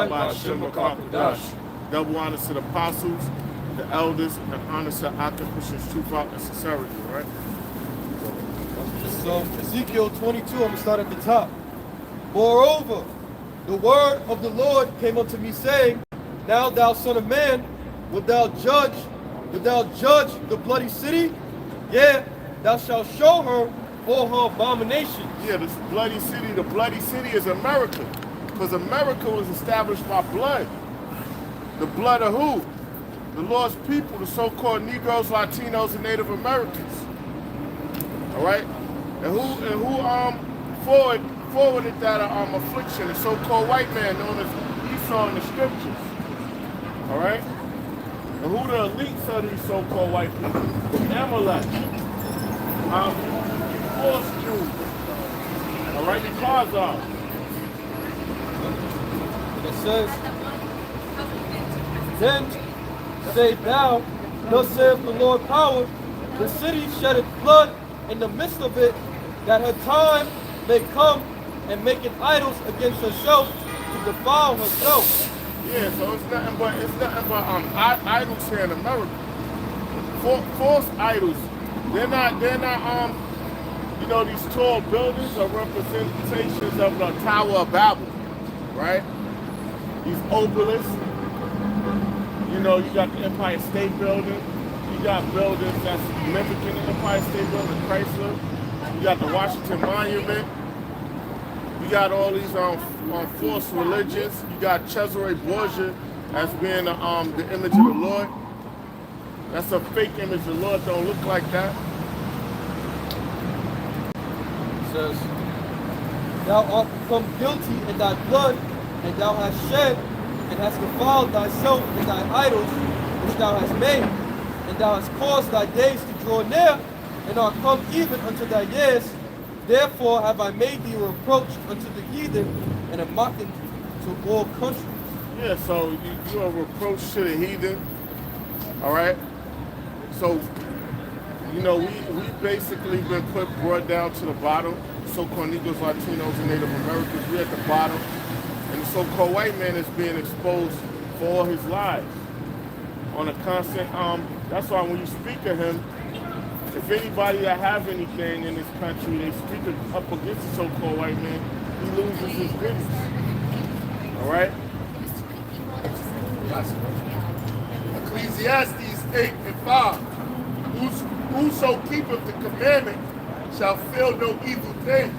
by Shem Kodash. Double honors to the apostles, the elders, and honors to Akim Christians, truth out and sincerity, right? So Ezekiel 22, I'm going to start at the top. Moreover, the word of the Lord came unto me, saying, Now thou son of man, wilt thou judge the bloody city? Yeah, thou shalt show her all her abominations. Yeah, this bloody city, the bloody city is America. Because America was established by blood. The blood of who? The Lord's people, the so-called Negroes, Latinos, and Native Americans. All right? And who forwarded that affliction? The so-called white man known as Esau in the scriptures. All right? And who the elites of these so-called white people? Amalek. Force Jews. All right? The Khazars. And it says, Then say thou, thus saith the Lord power, the city sheddeth blood in the midst of it, that her time may come and maketh idols against herself to defile herself. Yeah, so it's nothing but idols here in America. False idols. They're not these tall buildings are representations of the Tower of Babel, right? These obelisks. You know, you got the Empire State Building. You got buildings that's mimicking the Empire State Building, Chrysler. You got the Washington Monument. You got all these false religions. You got Cesare Borgia as being the image of the Lord. That's a fake image. The Lord don't look like that. It says, Thou art become guilty in thy blood, and thou hast shed, and hast defiled thyself in thy idols, which thou hast made, and thou hast caused thy days to draw near, and art come even unto thy years. Therefore have I made thee a reproach unto the heathen, and a mocking to all countries. Yeah, so you're a reproach to the heathen. All right? So, you know, we basically been brought down to the bottom. So-called Negroes, Latinos, and Native Americans, we're at the bottom. And the so-called white man is being exposed for all his lies on a constant, that's why when you speak of him, if anybody that have anything in this country, they speak up against the so-called white man, he loses his goodness. All right? Ecclesiastes 8 and 5. Whoso keepeth the commandment shall feel no evil thing.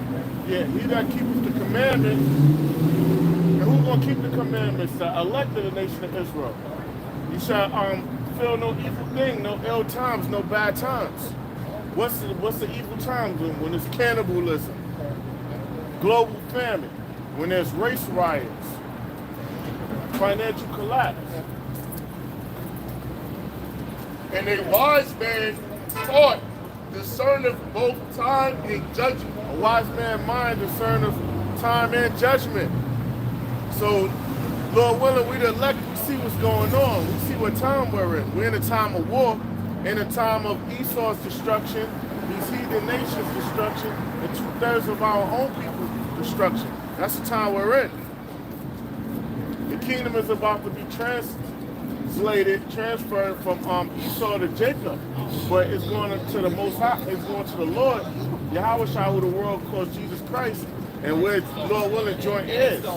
Yeah, he that keepeth the commandment. And who's going to keep the commandments? The elect of the nation of Israel. You shall feel no evil thing, no ill times, no bad times. What's the evil times when it's cannibalism, global famine, when there's race riots, financial collapse? And a wise man thought discerneth both time and judgment. A wise man's mind discerneth time and judgment. So, Lord willing, we the elect, we see what's going on. We see what time we're in. We're in a time of war, in a time of Esau's destruction, these heathen nations' destruction, and 2/3 of our own people's destruction. That's the time we're in. The kingdom is about to be transferred from Esau to Jacob, but it's going to the Most High, it's going to the Lord, Yahweh Shah, who the world calls Jesus Christ, and we're, Lord willing, joint heirs to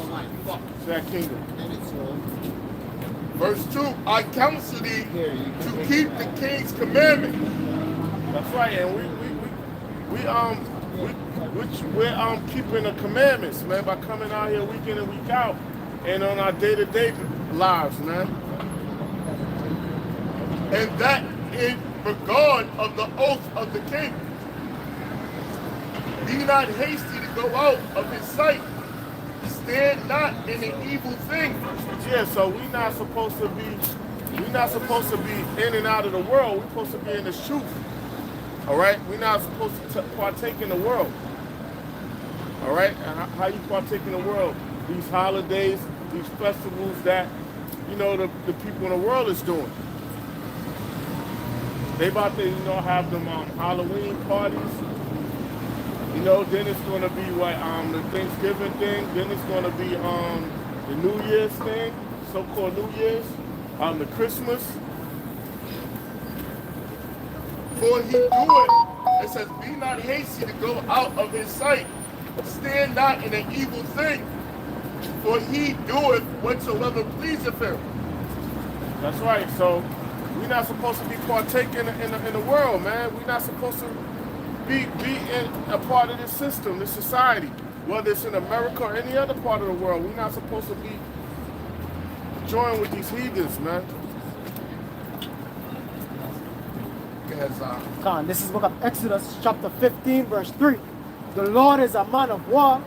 that kingdom. Verse 2, I counsel thee to keep the king's commandment. That's right, and we're keeping the commandments, man, by coming out here week in and week out, and on our day-to-day lives, man. And that in regard of the oath of the king. Be not hasty to go out of his sight. Stand not in an evil thing. Yeah, so we're not supposed to be in and out of the world. We're supposed to be in the truth. All right? We're not supposed to partake in the world. All right? And how you partake in the world? These holidays, these festivals that, you know, the people in the world is doing. They about to, have them Halloween parties. Then it's going to be what the Thanksgiving thing. Then it's going to be the New Year's thing, so-called New Year's, the Christmas. For he doeth, it says, be not hasty to go out of his sight. Stand not in an evil thing. For he doeth whatsoever pleaseth him. That's right. So we're not supposed to be partaking in the world, man. We're not supposed to be in a part of this system, this society. Whether it's in America or any other part of the world, we're not supposed to be joined with these heathens, man. Khan, this is book of Exodus chapter 15 verse 3. The Lord is a man of war.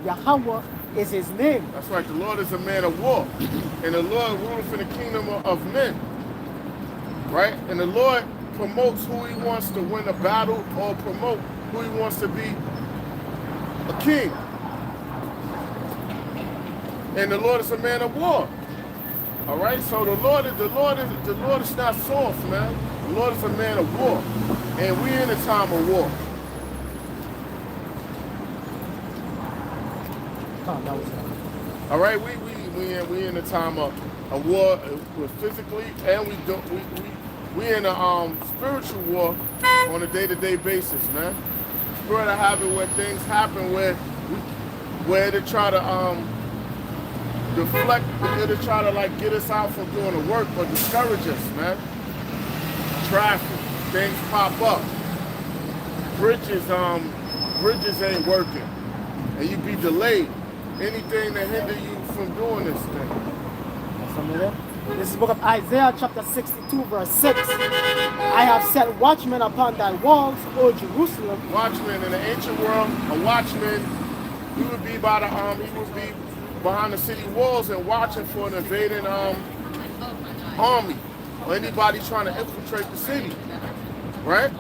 Yahweh is his name. That's right. The Lord is a man of war. And the Lord ruleth in the kingdom of men. Right? And the Lord promotes who he wants to win a battle or promote who he wants to be a king. And the Lord is a man of war. All right? So the Lord is not soft, man. The Lord is a man of war. And we're in a time of war. All right, we in a time of war physically, and we in a spiritual war on a day-to-day basis, man. Spirit of habit where things happen where they try to deflect, they try to like get us out from doing the work or discourage us, man. Traffic, things pop up. Bridges ain't working, and you be delayed. Anything that hinder you from doing this thing. This is the book of Isaiah chapter 62 verse 6. I have set watchmen upon thy walls, O Jerusalem. Watchmen in the ancient world, a watchman, he would be by the he would be behind the city walls and watching for an invading army or anybody trying to infiltrate the city. Right?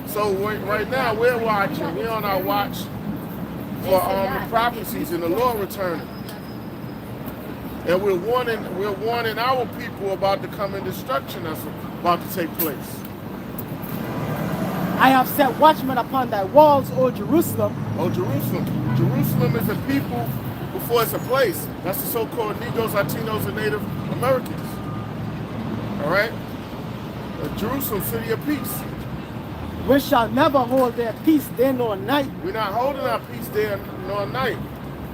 So right now we're watching. We're on our watch for the prophecies and the Lord returning. And we're warning our people about the coming destruction that's about to take place. I have set watchmen upon thy walls, O Jerusalem. Oh, Jerusalem. Jerusalem is a people before it's a place. That's the so-called Negroes, Latinos, and Native Americans. All right? Jerusalem, city of peace. We shall never hold their peace day nor night. We're not holding our peace day nor night.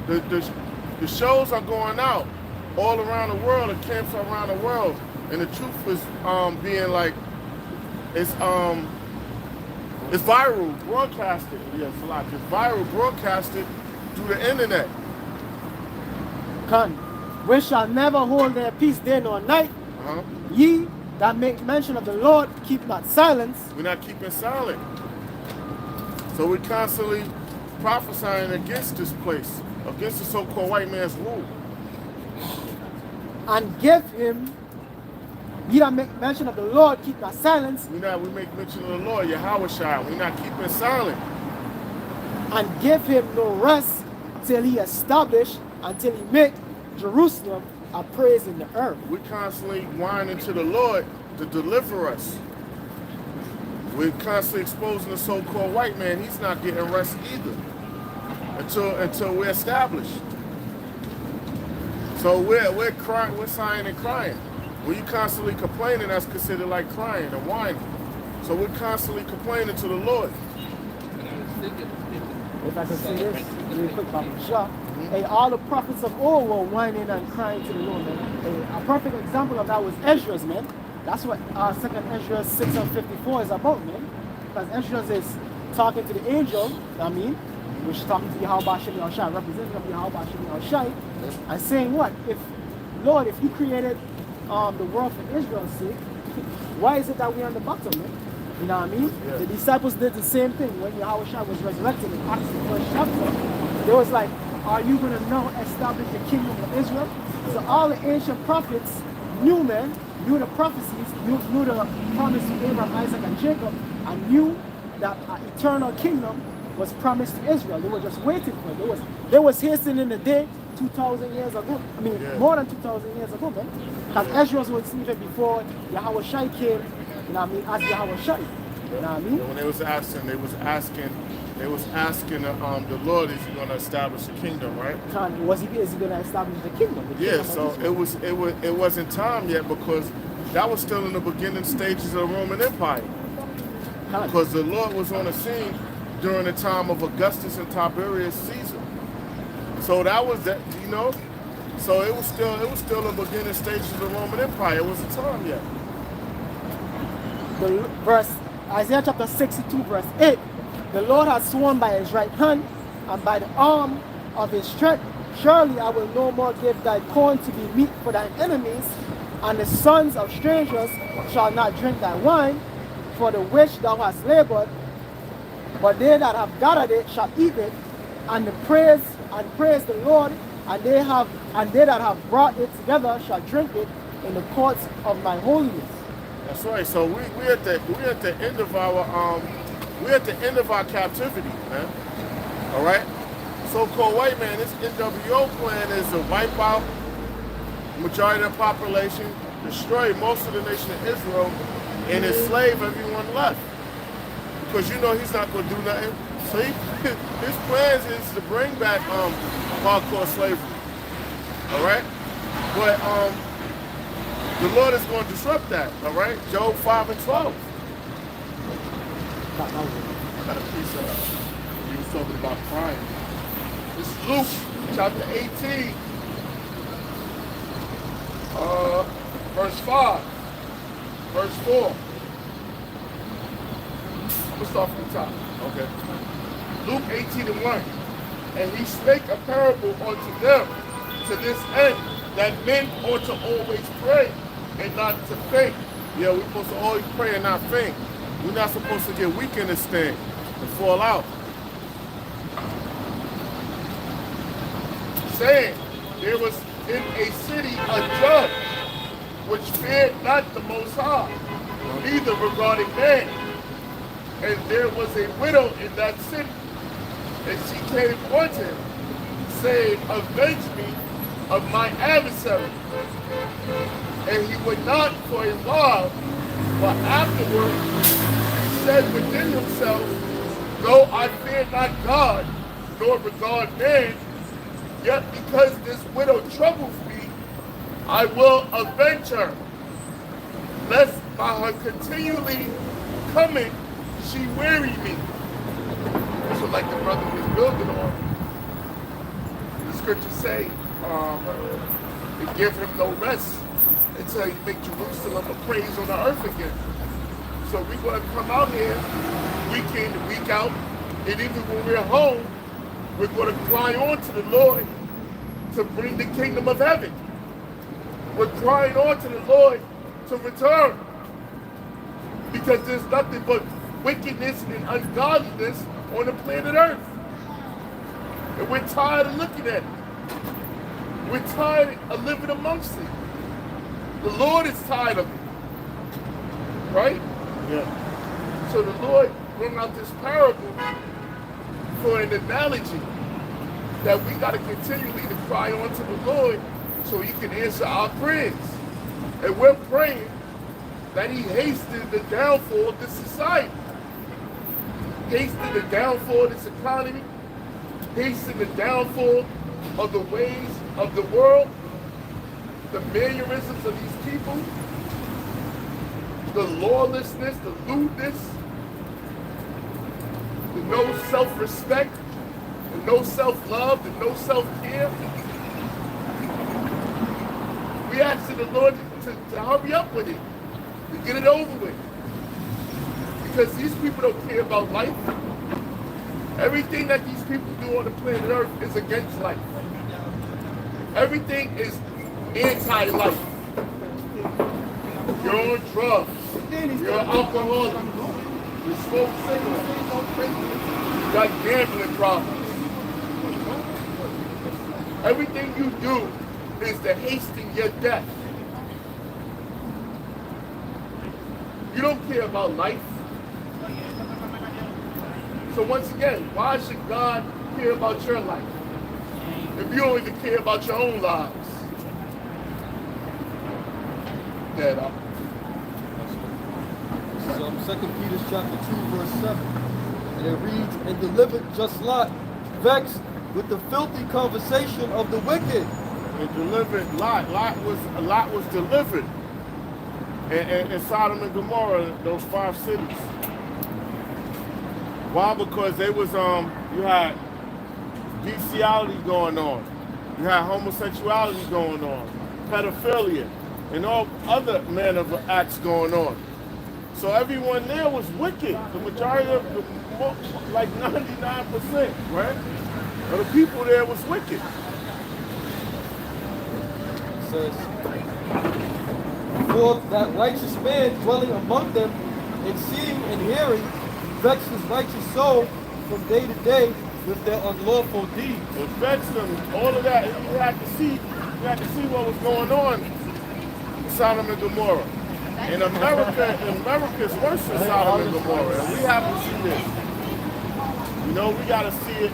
The shows are going out all around the world, the camps around the world, and the truth is being like it's viral broadcasted. Yes, a lot. It's viral broadcasted through the internet. Con, we shall never hold their peace day nor night. Ye that make mention of the Lord, keep not silence. We're not keeping silent. So we're constantly prophesying against this place, against the so-called white man's rule. And give him, ye that make mention of the Lord, keep not silence. We make mention of the Lord, Yahweh Shai. We're not keeping silent. And give him no rest till he establish, until he make Jerusalem a praise in the earth. We're constantly whining to the Lord to deliver us. We're constantly exposing the so-called white man. He's not getting rest either until we're established. So we're crying, we're sighing and crying. When you constantly complaining, that's considered like crying and whining. So we're constantly complaining to the Lord. If I can say this really quick, Baba Shah. Hey, all the prophets of old were whining and crying to the Lord, man. Hey, a perfect example of that was Ezra's, man. That's what 2nd Ezra 6 and 54 is about, man. Because Ezra is talking to the angel, which is talking to Yahweh Shem Yahushai, representative of Yahweh Shem Yahushai, and saying what? Lord, if you created the world for Israel's sake, why is it that we're on the bottom, man? You know what I mean? Yeah. The disciples did the same thing when Yahweh Shai was resurrected in Acts the 1st chapter. They was like, are you going to now establish the kingdom of Israel? So all the ancient prophets knew, man, knew the prophecies, knew the promise to Abraham, Isaac, and Jacob, and knew that an eternal kingdom was promised to Israel. They were just waiting for it. They was hastening the day 2,000 years ago. More than 2,000 years ago, man. Because Ezra was even before Yahweh Shai came, as Yahweh Shai. You know what I mean? When they was asking They was asking the Lord, is he going to establish a kingdom, right? Is he going to establish the kingdom? The Yeah, kingdom so of Israel? it wasn't time yet because that was still in the beginning stages of the Roman Empire. Con. Because the Lord was on the scene during the time of Augustus and Tiberius Caesar. So that was that, you know. So it was still the beginning stages of the Roman Empire. It wasn't time yet. The verse Isaiah chapter 62 verse 8, the Lord has sworn by his right hand and by the arm of his strength, surely I will no more give thy corn to be meat for thine enemies, and the sons of strangers shall not drink thy wine, for the which thou hast labored, but they that have gathered it shall eat it, and praise the Lord, and they that have brought it together shall drink it in the courts of my holiness. That's right. So we're at the end of our captivity, man. All right. So-called white man, this NWO plan is to wipe out majority of the population, destroy most of the nation of Israel, and enslave everyone left. Because you know he's not going to do nothing. So his plans is to bring back hardcore slavery. All right. But the Lord is going to disrupt that, all right? Job 5 and 12. I got a piece of that. He was talking about crime. It's Luke chapter 18, verse 5, verse 4. I'm going to start from the top. Okay. Luke 18 and 1. And he spake a parable unto them to this end, that men ought to always pray and not to faint. Yeah, we're supposed to always pray and not faint. We're not supposed to get weak in this thing and fall out. Saying, there was in a city a judge which feared not the Most High, neither regarded man. And there was a widow in that city, and she came unto him, saying, avenge me of my adversary. And he would not for a while, but afterward he said within himself, though I fear not God, nor regard man, yet because this widow troubles me, I will avenge her, lest by her continually coming she weary me. So like the brother was building on, the scriptures say, and give him no rest until he make Jerusalem a praise on the earth again. So we're going to come out here week in, week out, and even when we're home, we're going to cry on to the Lord to bring the kingdom of heaven. We're crying on to the Lord to return, because there's nothing but wickedness and ungodliness on the planet Earth. And we're tired of looking at it. We're tired of living amongst it. The Lord is tired of it. Right? Yeah. So the Lord brought out this parable for an analogy that we got to continually to cry on to the Lord so he can answer our prayers. And we're praying that he hasten the downfall of this society. Hasten the downfall of this economy. Hasten the downfall of the ways of the world, the mannerisms of these people, the lawlessness, the lewdness, the no self-respect, the no self-love, the no self-care. We ask the Lord to hurry up with it, to get it over with. Because these people don't care about life. Everything that these people do on the planet Earth is against life. Everything is anti-life. You're on drugs. You're an alcoholic. You smoke cigarettes. You got gambling problems. Everything you do is to hasten your death. You don't care about life. So once again, why should God care about your life if you don't even care about your own lives? This is 2 Peter chapter 2, verse 7. And it reads, and delivered just Lot, vexed with the filthy conversation of the wicked. And delivered Lot. Lot was delivered in Sodom and Gomorrah, those 5 cities. Why? Because they was you had bestiality going on, you had homosexuality going on, pedophilia, and all other manner of acts going on. So everyone there was wicked. The majority of like 99%, right? Of the people there was wicked. It says, for that righteous man dwelling among them, and seeing and hearing, vexed his righteous soul from day to day with their unlawful deeds. It vexed them. All of that. You had to see what was going on in Sodom and Gomorrah. In America's worse than Sodom and Gomorrah, and we have to see this. You know, we got to see it.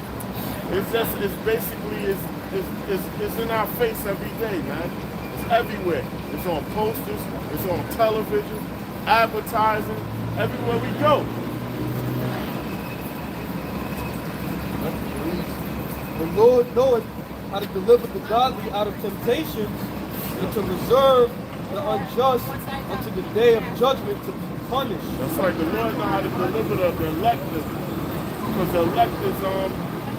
It's in our face every day, man. It's everywhere. It's on posters. It's on television, advertising, everywhere we go. The Lord knoweth how to deliver the godly out of temptations, and to reserve the unjust unto the day of judgment to be punished. That's right. The Lord knows how to deliver the elected, because the elected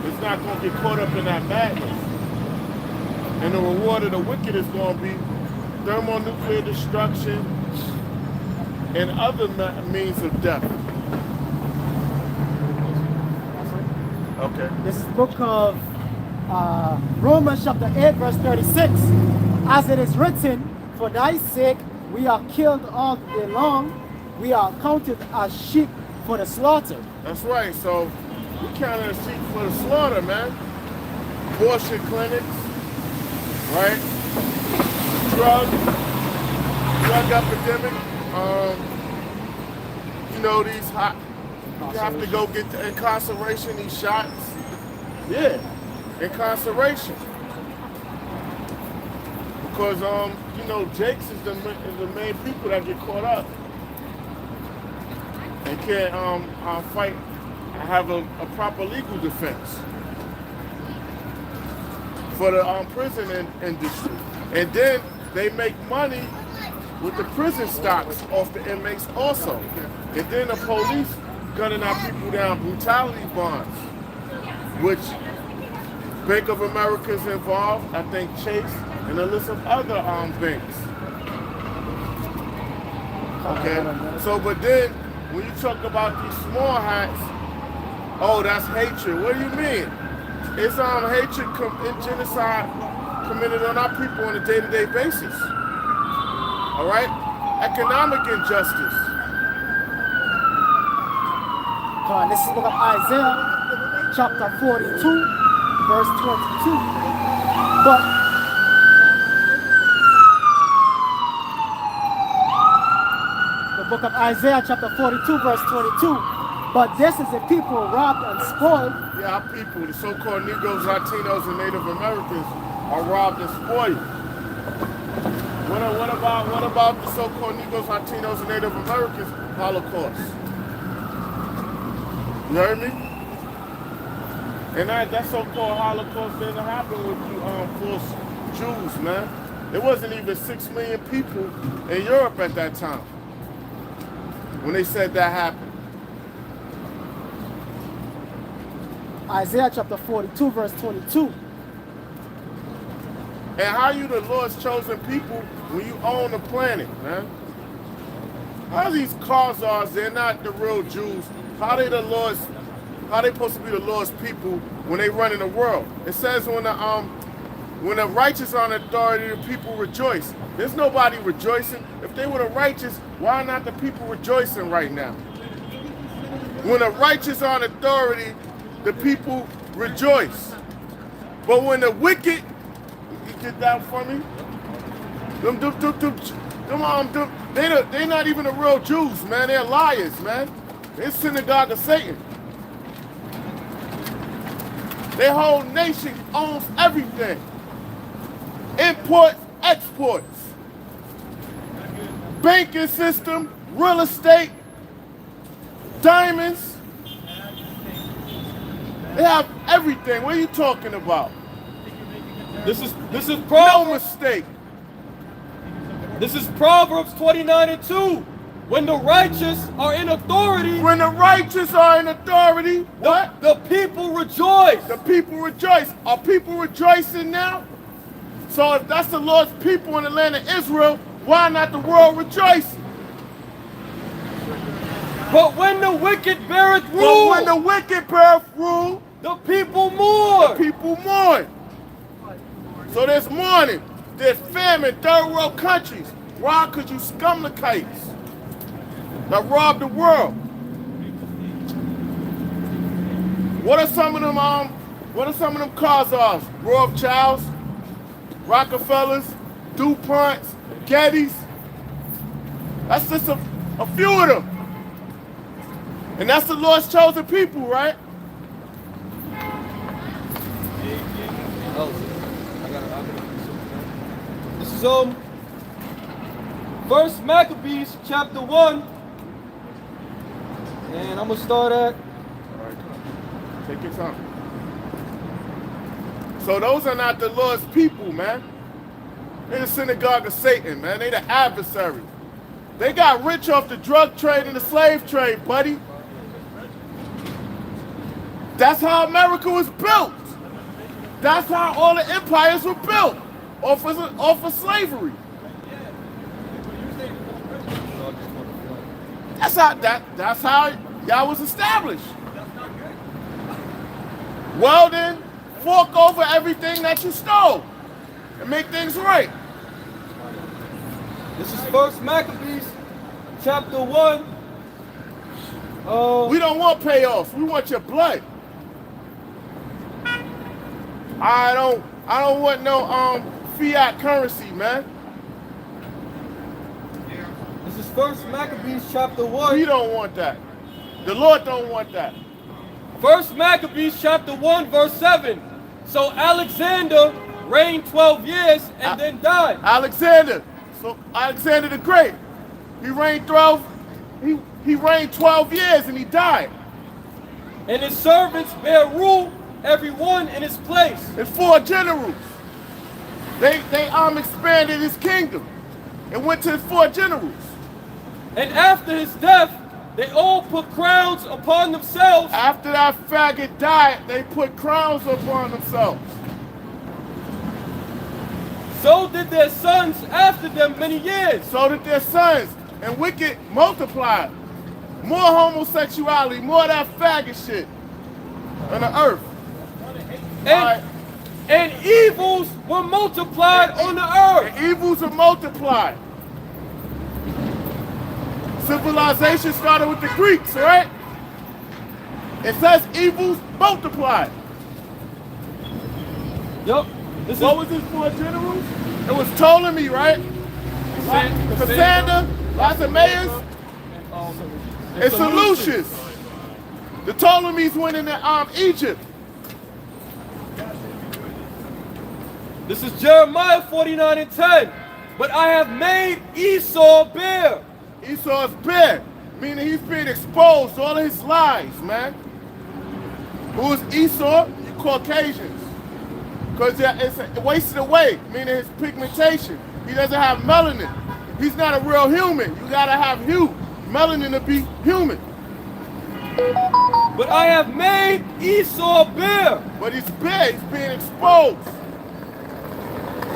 is not going to get caught up in that madness. And the reward of the wicked is going to be thermonuclear destruction and other means of death. Okay. This is the book of Romans chapter 8 verse 36. As it is written, for thy sake we are killed all day long, we are counted as sheep for the slaughter. That's right. So we counted as sheep for the slaughter, man. Abortion clinics, right? Drug epidemic. You know, these hot. You have to go get the incarceration, these shots. Yeah, incarceration. Because, you know, Jakes is the main people that get caught up and can't fight and have a proper legal defense for the prison industry. And then they make money with the prison stocks off the inmates also. And then the police gunning our people down, brutality bonds, which Bank of America's involved, I think Chase, and a list of other banks. Okay, so but then when you talk about these small hats, oh, that's hatred. What do you mean? It's hatred and genocide committed on our people on a day-to-day basis. All right, economic injustice. This is the book of Isaiah, chapter 42, verse 22. But the book of Isaiah, chapter 42, verse 22. But this is a people robbed and spoiled. Yeah, our people, the so-called Negroes, Latinos, and Native Americans, are robbed and spoiled. What about the so-called Negroes, Latinos, and Native Americans Holocaust? You heard me? And that so-called Holocaust didn't happen with you forced Jews, man. There wasn't even 6 million people in Europe at that time when they said that happened. Isaiah chapter 42, verse 22. And how you the Lord's chosen people when you own the planet, man? How these Khazars, they're not the real Jews. How they supposed to be the Lord's people when they run in the world? It says when the righteous are in authority, the people rejoice. There's nobody rejoicing. If they were the righteous, why not the people rejoicing right now? When the righteous are in authority, the people rejoice. But when the wicked, you get that for me? They're not even the real Jews, man. They're liars, man. They're synagogue of Satan. Their whole nation owns everything. Imports, exports, banking system, real estate, diamonds, They have everything. What are you talking about? This is No Proverbs. mistake. This is Proverbs 29:2. When the righteous are in authority, When the righteous are in authority, what? the people rejoice. The people rejoice. Are people rejoicing now? So if that's the Lord's people in the land of Israel, why not the world rejoicing? But when the wicked beareth But rule, when the wicked bear rule, the people mourn. people mourn. So there's mourning. There's famine, third world countries. Why? Because you scum the kites that rob the world. What are some of them cars are? Rothschilds, Rockefellers, DuPonts, Gettys. That's just a few of them. And that's the Lord's chosen people, right? This is First Maccabees chapter 1. And I'm gonna start at All right, take your time. So those are not the Lord's people, man. They're the synagogue of Satan, man. They the adversary. They got rich off the drug trade and the slave trade, buddy. That's how America was built. That's how all the empires were built, off of slavery. That's how y'all was established. Well then, fork over everything that you stole and make things right. This is First Maccabees chapter 1. We don't want payoffs. We want your blood. I don't want no fiat currency, man. This is First Maccabees chapter 1. We don't want that. The Lord don't want that. First Maccabees chapter 1 verse 7. So Alexander reigned 12 years and then died. Alexander the Great. He reigned 12 years and he died. And his servants bare rule, every one in his place. And 4 generals. They expanded his kingdom and went to his 4 generals. And after his death, they all put crowns upon themselves. After that faggot died, they put crowns upon themselves. So did their sons after them many years. So did their sons. And wicked multiplied. More homosexuality, more of that faggot shit on the earth. And evils were multiplied on the earth. And evils are multiplied. Civilization started with the Greeks, right? It says evils multiplied. Yup. What was his 4 generals? It was Ptolemy, right? Cassandra, Lacenaeus, and Seleucus. The Ptolemies went into Egypt. This is Jeremiah 49:10. But I have made Esau bare. Esau's bare, meaning he's been exposed to all of his lies, man. Who is Esau? Caucasians. Because it's wasted away, meaning his pigmentation. He doesn't have melanin. He's not a real human. You gotta have hue, melanin to be human. But I have made Esau bare. But he's bare, he's being exposed.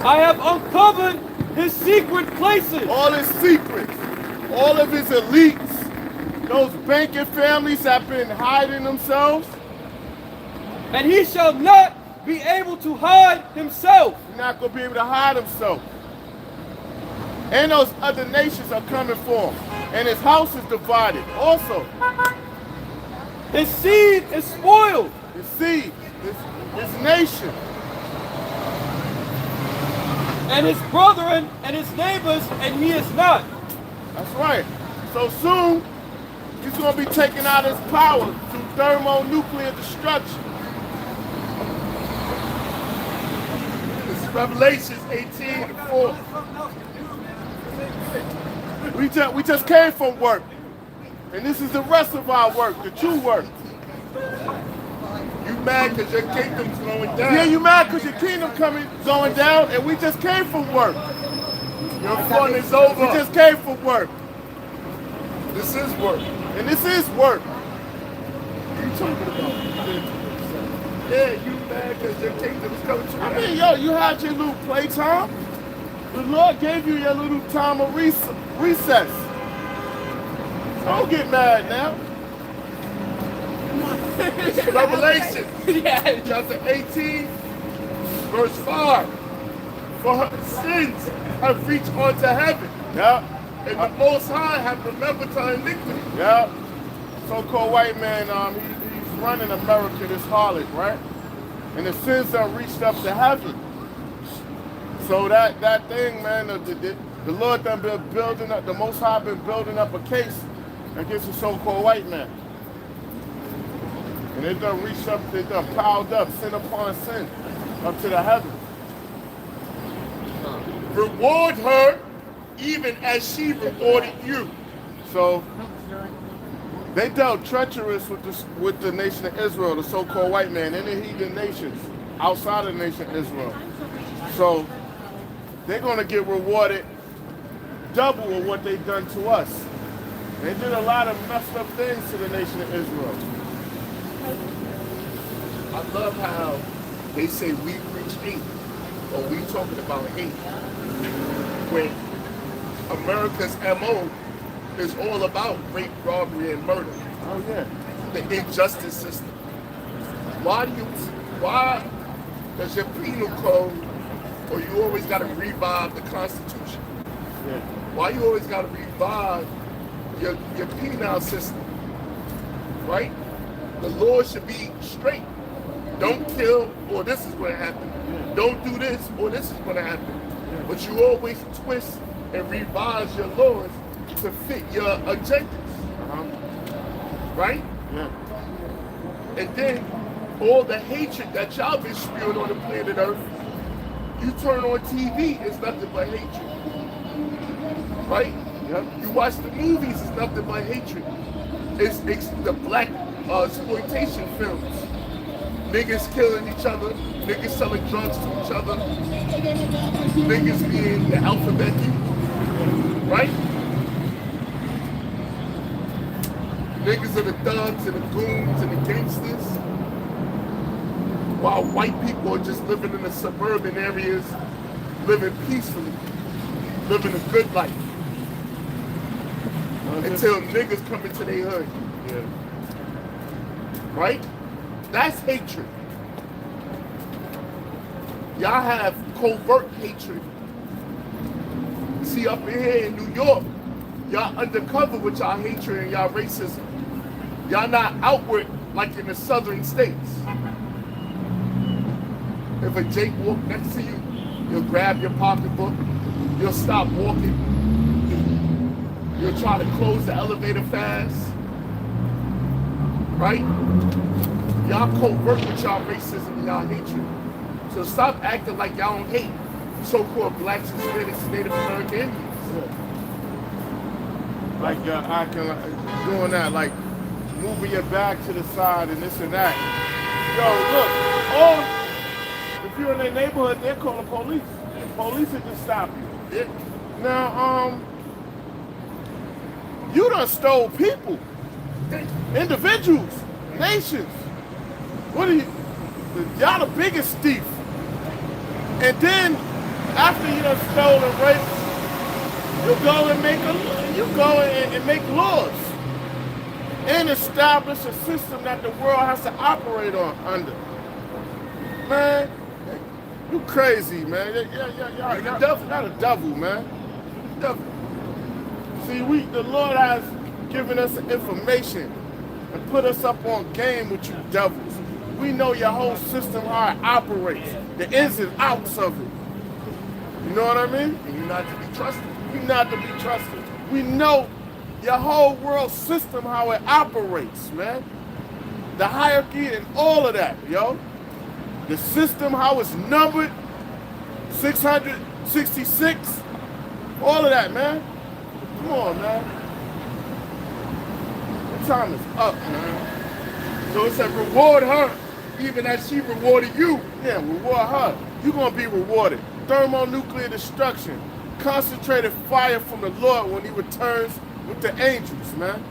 I have uncovered his secret places. All his secrets, all of his elites, those banking families have been hiding themselves. And he shall not be able to hide himself. He's not gonna be able to hide himself. And those other nations are coming for him. And his house is divided also. His seed is spoiled. His seed, his nation. And his brethren and his neighbors, and he is not. That's right. So soon, he's going to be taking out his power through thermonuclear destruction. This is Revelations 18:4. We just came from work. And this is the rest of our work, the true work. You mad because your kingdom's going down. Yeah, you mad because your kingdom going down, and we just came from work. Your fun is over. We just came from work, This is work. and this is work. What are you talking about? Yeah, you mad because your kingdom's coming to an I end. mean, yo, you had your little playtime. The Lord gave you your little time of recess. Don't get mad now. Revelation chapter 18, verse 5. For her sins have reached unto heaven, Yeah, and the Most High have remembered her iniquity. yeah. So-called white man, he's running America, this harlot, right? And the sins have reached up to heaven. So that thing, man, the Lord done been building up, the Most High been building up a case against the so-called white man. And it done reached up, it done piled up, sin upon sin, up to the heaven. Reward her even as she rewarded you. So they dealt treacherous with the nation of Israel, the so-called white man, and the heathen nations outside of the nation of Israel. So they're going to get rewarded double of what they've done to us. They did a lot of messed up things to the nation of Israel. I love how they say we preach hate, or we talking about hate, when America's MO is all about rape, robbery, and murder. Oh yeah. The injustice system. Why does your penal code, or you always got to revive the Constitution? Yeah. Why you always got to revive your penal system, right? The law should be straight. Don't kill, or this is going to happen. Don't do this, or this is going to happen. But you always twist and revise your laws to fit your agendas, right? Yeah. And then all the hatred that y'all been spewing on the planet Earth, you turn on TV, it's nothing but hatred, right? Yep. You watch the movies, it's nothing but hatred. It's the black exploitation films. Niggas killing each other, niggas selling drugs to each other, niggas being the alphabet youth, right? Niggas are the thugs and the goons and the gangsters, while white people are just living in the suburban areas, living peacefully, living a good life, until niggas come into their hood. Yeah. Right? That's hatred. Y'all have covert hatred. See, up in here in New York, y'all undercover with y'all hatred and y'all racism. Y'all not outward like in the southern states. If a Jake walk next to you, you'll grab your pocketbook, you'll stop walking, you'll try to close the elevator fast, right? Y'all covert with y'all racism and y'all hatred. So stop acting like y'all don't hate so-called blacks, Hispanics, and Native American Indians. Like acting like doing that, like moving your back to the side and this and that. Yo, look, or if you're in their neighborhood, they're calling police. Police will just stop you. Yeah. Now, you done stole people, individuals, nations. What are you? Y'all the biggest thief. And then after you done stole and raped, you go and make laws and establish a system that the world has to operate under. Man, you crazy, man. Y'all not a devil, man. Devil. See, the Lord has given us information and put us up on game with you devils. We know your whole system, how it operates, the ins and outs of it. You know what I mean? And you're not to be trusted. We're not to be trusted. We know your whole world system, how it operates, man. The hierarchy and all of that, yo. The system, how it's numbered, 666, all of that, man. Come on, man. The time is up, man. So it said, reward her even as she rewarded you. Yeah, reward her. You're going to be rewarded. Thermonuclear destruction. Concentrated fire from the Lord when he returns with the angels, man.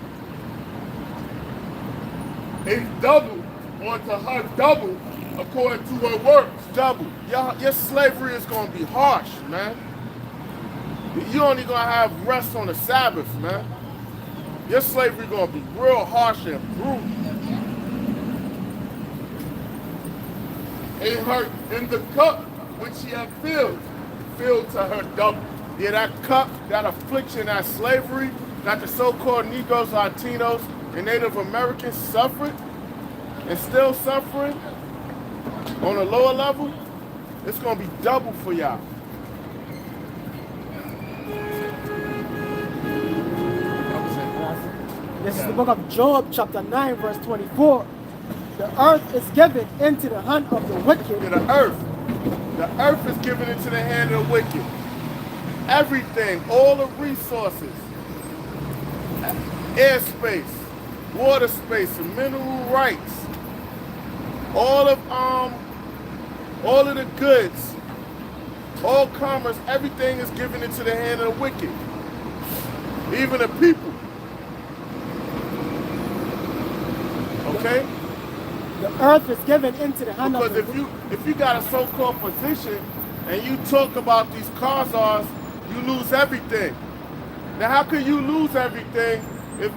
It's double onto her double according to her works. Double. Your slavery is going to be harsh, man. You only going to have rest on the Sabbath, man. Your slavery going to be real harsh and brutal. In the cup which she had filled to her double. Yeah, that cup, that affliction, that slavery, that the so-called Negroes, Latinos, and Native Americans suffered and still suffering on a lower level, it's going to be double for y'all. This is the book of Job, chapter 9, verse 24. The earth is given into the hand of the wicked. Yeah, the earth is given into the hand of the wicked. Everything, all the resources, airspace, water space, and mineral rights, all of the goods, all commerce, everything is given into the hand of the wicked. Even the people. Okay? The earth is given into the hand Because of the wicked. if you got a so-called position and you talk about these Khazars, you lose everything. Now, how can you lose everything if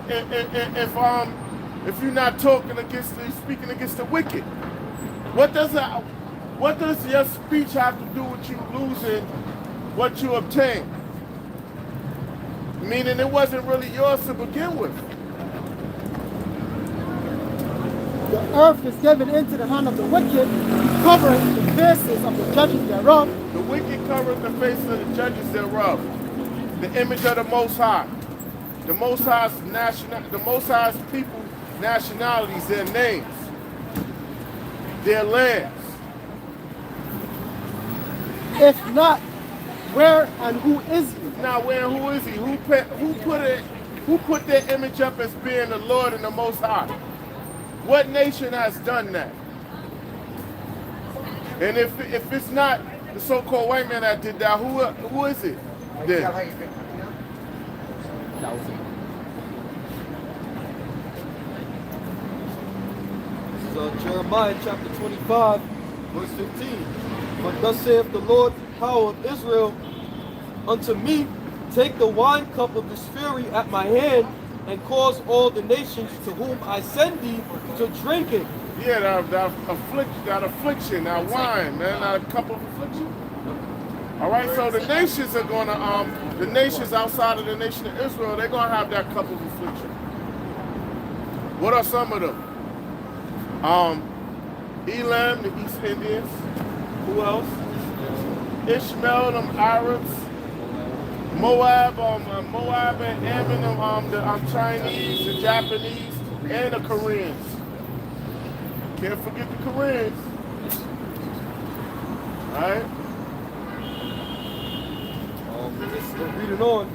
you're not speaking against the wicked? What does your speech have to do with you losing what you obtained? Meaning it wasn't really yours to begin with. The earth is given into the hand of the wicked, covering the faces of the judges thereof. The wicked covers the faces of the judges thereof. The image of the Most High. The Most High's people, nationalities, their names, their lands. If not, where and who is he? Now, where and who is he? Who put their image up as being the Lord and the Most High? What nation has done that? And if it's not the so-called white man that did that, who is it then? This is Jeremiah chapter 25, verse 15. But thus saith the Lord, power of Israel, unto me, take the wine cup of this fury at my hand, and cause all the nations to whom I send thee to drink it. Yeah, that affliction, that wine, man, that cup of affliction. All right, so the nations are gonna, the nations outside of the nation of Israel, they're gonna have that cup of affliction. What are some of them? Elam, the East Indians. Who else? Ishmael, them Arabs. Moab and Ammon, the Chinese, the Japanese, and the Koreans. Can't forget the Koreans. All right? Reading on,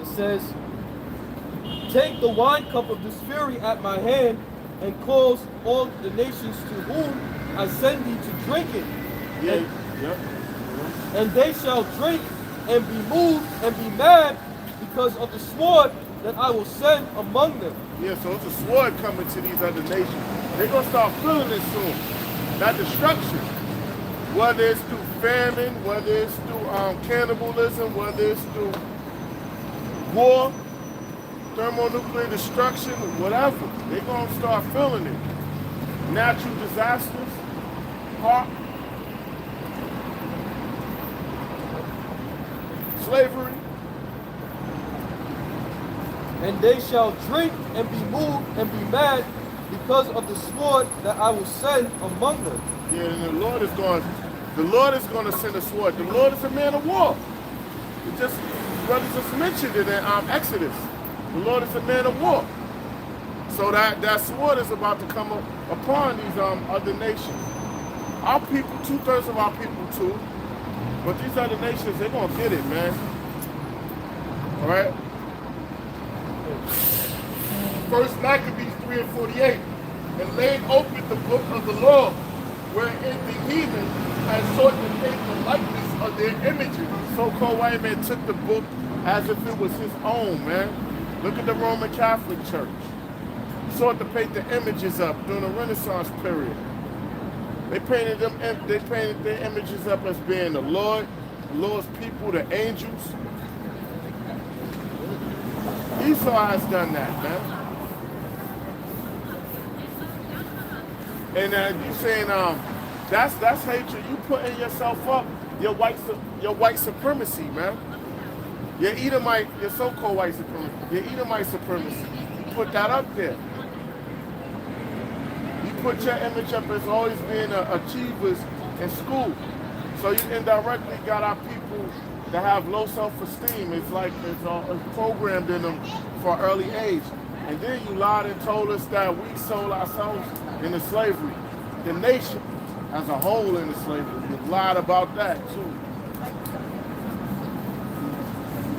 it says, take the wine cup of this fury at my hand, and cause all the nations to whom I send thee to drink it. Yeah, And they shall drink and be moved and be mad because of the sword that I will send among them. Yeah, so it's a sword coming to these other nations. They're going to start feeling it soon. That destruction. Whether it's through famine, whether it's through cannibalism, whether it's through war, thermonuclear destruction, whatever. They're going to start feeling it. Natural disasters, slavery. And they shall drink and be moved and be mad because of the sword that I will send among them. Yeah, and the Lord is going to send a sword. The Lord is a man of war. Brothers just mentioned it in Exodus. The Lord is a man of war. So that sword is about to come upon these other nations. Our people, 2/3 of our people too. But these other nations, they're going to get it, man. All right? First Maccabees 3:48. and laid open the book of the law, wherein the heathen had sought to paint the likeness of their images. So-called white man took the book as if it was his own, man. Look at the Roman Catholic Church. Sought to paint the images up during the Renaissance period. They painted their images up as being the Lord, the Lord's people, the angels. Esau has done that, man. And you saying that's hatred. You putting yourself up, your white supremacy, man. Your Edomite, your so-called white supremacy, your Edomite supremacy. You put that up there. You put your image up as always being achievers in school. So you indirectly got our people that have low self-esteem. It's like it's programmed in them for early age. And then you lied and told us that we sold ourselves into slavery. The nation as a whole into slavery. You lied about that too.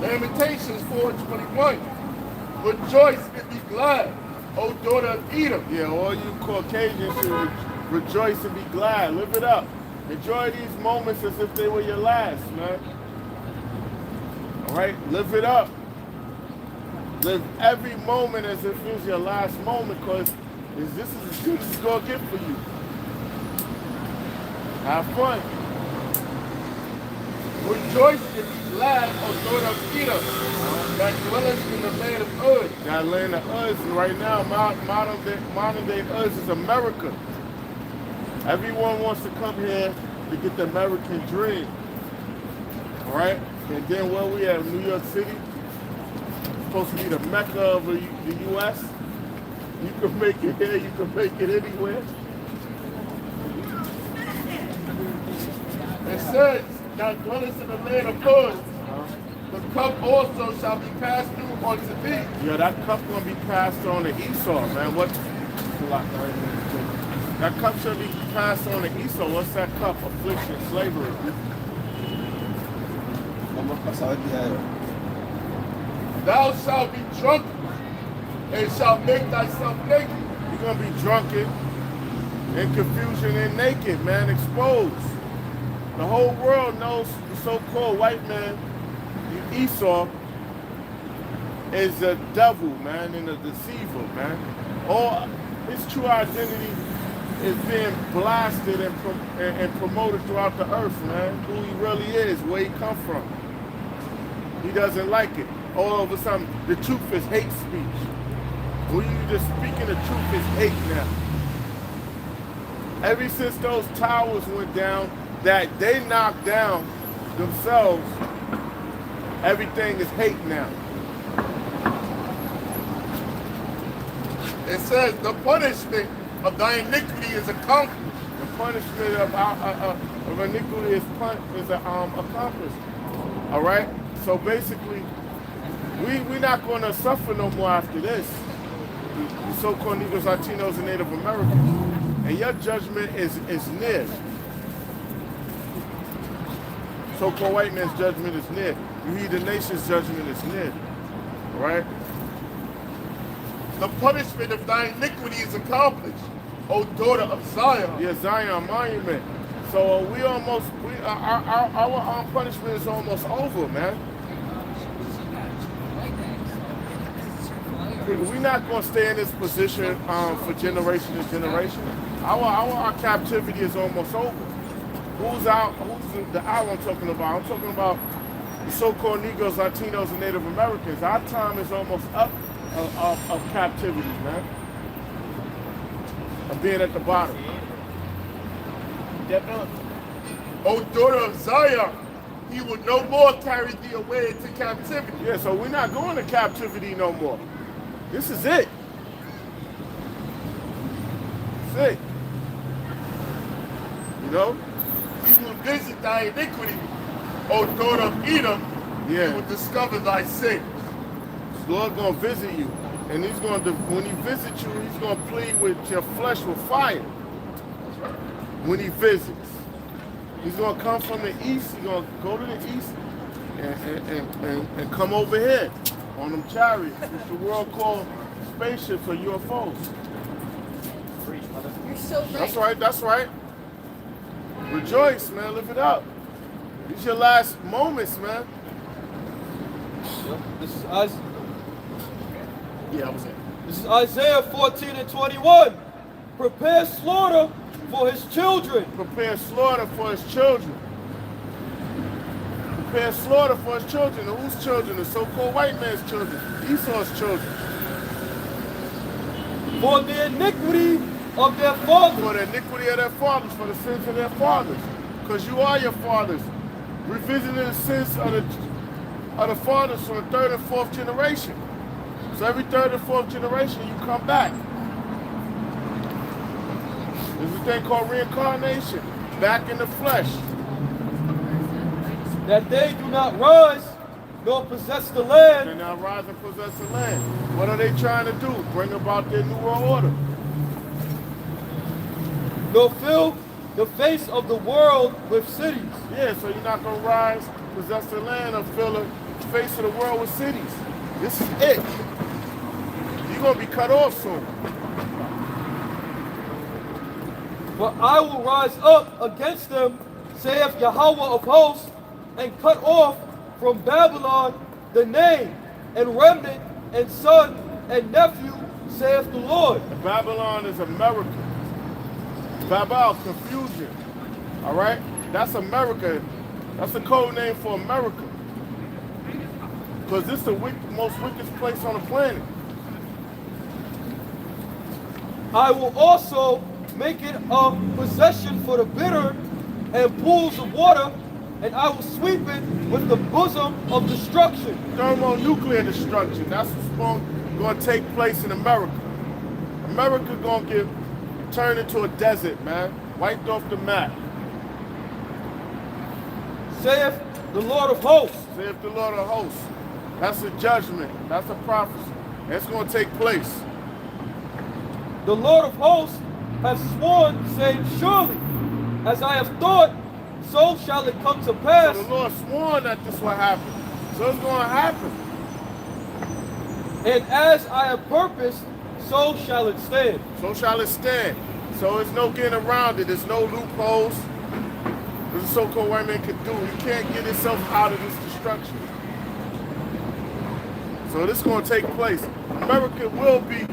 Lamentations 4:21. Rejoice and be glad, O daughter of Edom. Yeah, all you Caucasians should rejoice and be glad. Live it up. Enjoy these moments as if they were your last, man. All right? Live it up. Live every moment as if it was your last moment, because this is as good as it's going to get for you. Have fun. Rejoice and be glad, O daughter of Edom, that dwelleth in the land of Uz. That land of Uz, right now, modern day Uz is America. Everyone wants to come here to get the American dream. All right? And then where we at, New York City, supposed to be the Mecca of the U.S. You can make it here, you can make it anywhere. It says, that dwelleth in the land of Uz, the cup also shall be passed through unto thee. Yeah, that cup gonna be passed on to Esau, man. That cup shall be passed on to Esau. What's that cup? Affliction, slavery. Thou shalt be drunk and shalt make thyself naked. You're gonna be drunken, in confusion and naked, man, exposed. The whole world knows the so-called white man, Esau, is a devil, man, and a deceiver, man. All his true identity is being blasted and promoted throughout the earth, man. Who he really is, where he come from. He doesn't like it. All of a sudden, the truth is hate speech. When you just speaking the truth is hate now. Ever since those towers went down, that they knocked down themselves, everything is hate now. It says, the punishment of thy iniquity is accomplished. The punishment of iniquity is accomplished. All right? So basically, we're not going to suffer no more after this. The so-called Negroes, Latinos, and Native Americans. And your judgment is near. So-called white man's judgment is near. You hear the nation's judgment is near. All right? The punishment of thy iniquity is accomplished, O daughter of Zion. Yeah, Zion monument. So our punishment is almost over, man. We're not going to stay in this position for generation to generation. Our captivity is almost over. Who's the hour I'm talking about? I'm talking about the so-called Negroes, Latinos, and Native Americans. Our time is almost up of captivity, man. Of being at the bottom. O daughter of Zion, he will no more carry thee away into captivity. Yeah, so we're not going to captivity no more. This is it. It's it. You know? He will visit thy iniquity, O daughter of Edom. Yeah. He will discover thy sins. The Lord gonna visit you, and he's going to, when he visits you, he's gonna plead with your flesh with fire. When he visits, he's gonna come from the east. He's gonna go to the east and come over here on them chariots, which the world called spaceships or UFOs. so right. That's right, that's right. Rejoice, man, live it up. These your last moments, man. Yep. Yeah, I was it. This is Isaiah 14 and 21. Prepare slaughter for his children. Prepare slaughter for his children. Prepare slaughter for his children. And whose children? The so-called white man's children. Esau's children. For the iniquity of their fathers. For the iniquity of their fathers, for the sins of their fathers. Because you are your fathers. Revisiting the sins of the fathers from the third and fourth generation. So every third and fourth generation, you come back. There's a thing called reincarnation, back in the flesh. That they do not rise nor possess the land. And now rise and possess the land. What are they trying to do? Bring about their new world order. Nor fill the face of the world with cities. Yeah, so you're not going to rise, possess the land, or fill the face of the world with cities. This is it. You're going to be cut off soon. For I will rise up against them, saith Yahweh of hosts, and cut off from Babylon the name, and remnant, and son, and nephew, saith the Lord. And Babylon is America. Babel, confusion. All right? That's America. That's the code name for America. Because this is the most wickedest place on the planet. I will also make it a possession for the bitter and pools of water, and I will sweep it with the bosom of destruction. Thermonuclear destruction. That's what's going to take place in America. America going to get turned into a desert, man. Wiped off the map. Saith the Lord of hosts. Saith the Lord of hosts. That's a judgment. That's a prophecy. It's going to take place. The Lord of hosts has sworn, saying, surely, as I have thought, so shall it come to pass. So the Lord sworn that this will happen. So it's going to happen. And as I have purposed, so shall it stand. So shall it stand. So there's no getting around it. There's no loopholes. This is so-called white man can do. He can't get himself out of this destruction. So this is going to take place. America will be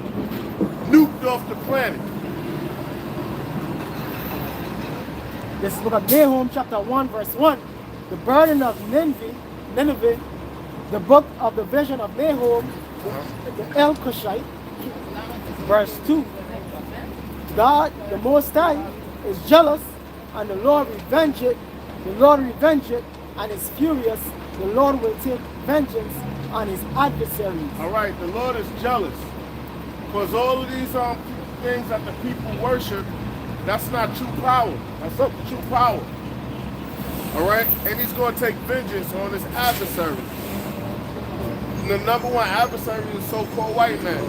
nuked off the planet. This is book of Nahum, chapter 1, verse 1. The burden of Nineveh, the book of the vision of Nahum, the El Cushite, verse 2. God, the Most High, is jealous, and the Lord revenge it. The Lord revenge it, and is furious. The Lord will take vengeance on his adversaries. All right, the Lord is jealous. Because all of these things that the people worship, that's not true power. That's not true power. All right? And he's going to take vengeance on his adversaries. And the number one adversary is so-called white man.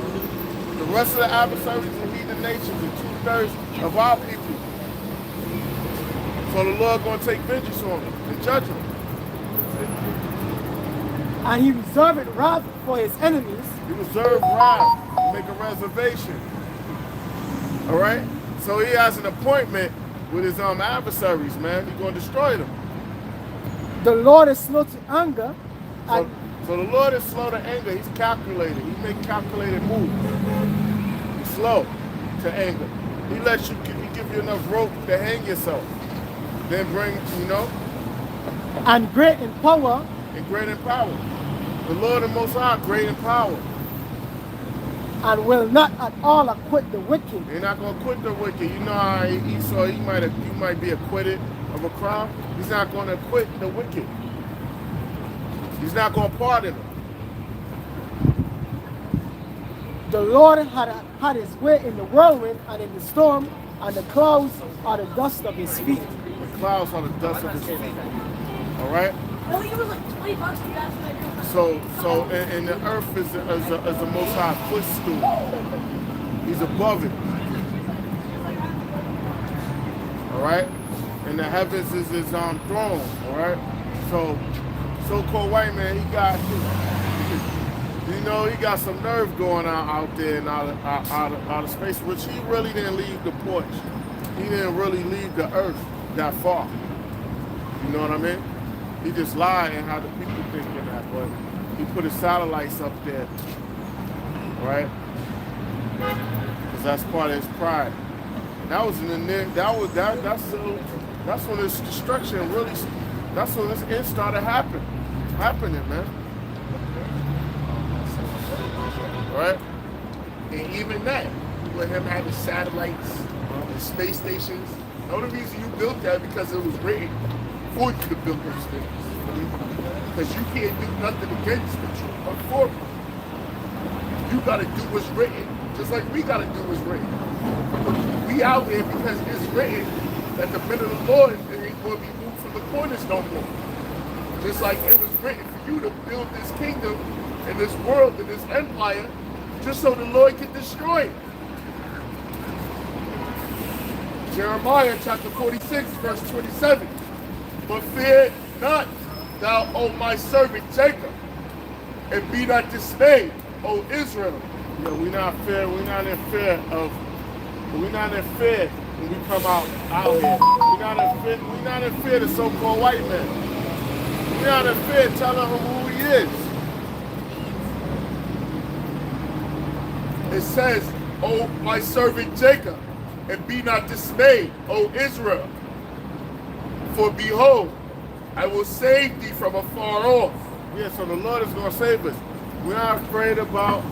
The rest of the adversaries are heathen nations and 2/3 of our people. So the Lord going to take vengeance on them and judge them. And he reserved wrath for his enemies. He reserved wrath, make a reservation. All right? So he has an appointment with his adversaries, man. He's going to destroy them. The Lord is slow to anger. So the Lord is slow to anger. He's calculated. He makes calculated moves. He's slow to anger. He give you enough rope to hang yourself. Then bring, And great in power. And great in power. The Lord and Most High, great in power. And will not at all acquit the wicked. They're not going to acquit the wicked. You know how Esau, he might be acquitted of a crime. He's not going to acquit the wicked. He's not going to pardon them. The Lord had his way in the whirlwind and in the storm, and the clouds are the dust of his feet. The clouds are the dust of his feet. All right? I think it was like $20 for that. And the earth is the Most High footstool. He's above it. All right? And the heavens is his throne. All right? So-called white man, he You know, he got some nerve going out there and out of space, which he really didn't leave the porch. He didn't really leave the earth that far. You know what I mean? He just lied and had the people thinking that, but he put his satellites up there, right? Because that's part of his pride. That was in the that's when this destruction really. That's when this end started happening, man. Right? And even that, with him having satellites and space stations, the only reason you built that because it was written for you to build those things. Because you can't do nothing against it or for it. You gotta do what's written, just like we gotta do what's written. We out here because it's written that the men of the Lord ain't gonna be moved from the corners no more. Just like it was written for you to build this kingdom and this world and this empire just so the Lord can destroy it. Jeremiah chapter 46, verse 27. But fear not, thou, O my servant Jacob, and be not dismayed, O Israel. Yeah, we're not in fear when we come out here. We're not in fear of the so-called white man. We're not in fear telling him who he is. It says, O my servant Jacob, and be not dismayed, O Israel. For behold, I will save thee from afar off. Yeah, so the Lord is going to save us. We're not afraid about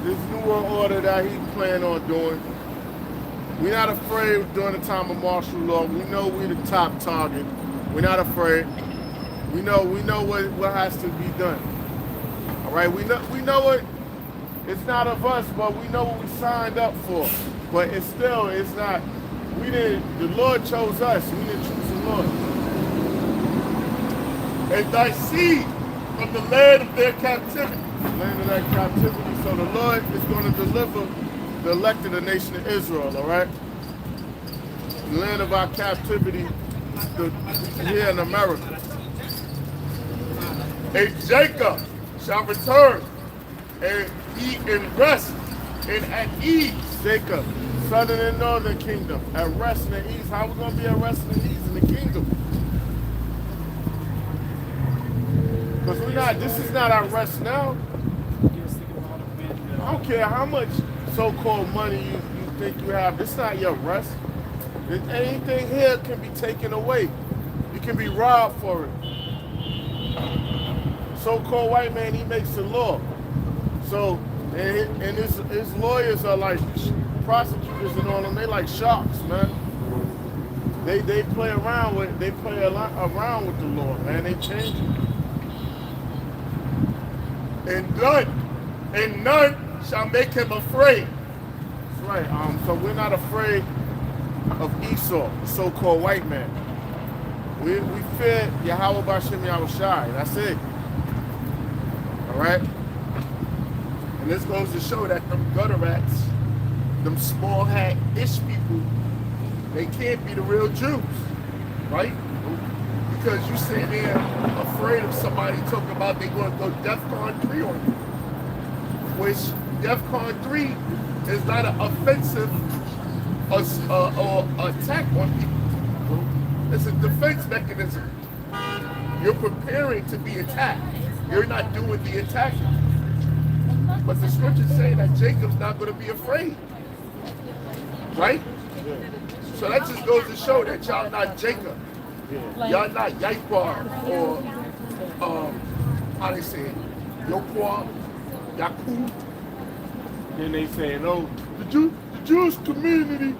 this new world order that he planned on doing. We're not afraid during the time of martial law. We know we're the top target. We're not afraid. We know what has to be done. All right, we know it. It's not of us, but we know what we signed up for. But it's not. The Lord chose us. We didn't choose the Lord. And thy seed from the land of their captivity. Land of that captivity. So the Lord is going to deliver the elect of the nation of Israel, all right? The land of our captivity here in America. And Jacob shall return and eat and rest and at ease. Jacob, southern and northern kingdom, at rest and at ease. How are we going to be at rest and at ease in the kingdom? Because this is not our rest now. I don't care how much so-called money you think you have. It's not your rest. Anything here can be taken away. You can be robbed for it. So-called white man, he makes the law. So, and his lawyers are like prosecutors and all them. They like sharks, man. They play around with the law, man. They change it. And none shall make him afraid. That's right. So we're not afraid of Esau, the so-called white man. We fear Yahweh B'Shem Yahushai. That's it. All right. And this goes to show that them gutter rats, them small hat-ish people, they can't be the real Jews, right? Because you sitting there afraid of somebody talking about they're going to go DEFCON 3 on you. Which DEFCON 3 is not an offensive or attack on people. It's a defense mechanism. You're preparing to be attacked. You're not doing the attacking. But the scriptures say that Jacob's not going to be afraid. Right? So that just goes to show that y'all not Jacob. Y'all not Yaipar or, how they say it, Yoquan, Yakub. Then they say, no, the Jewish community,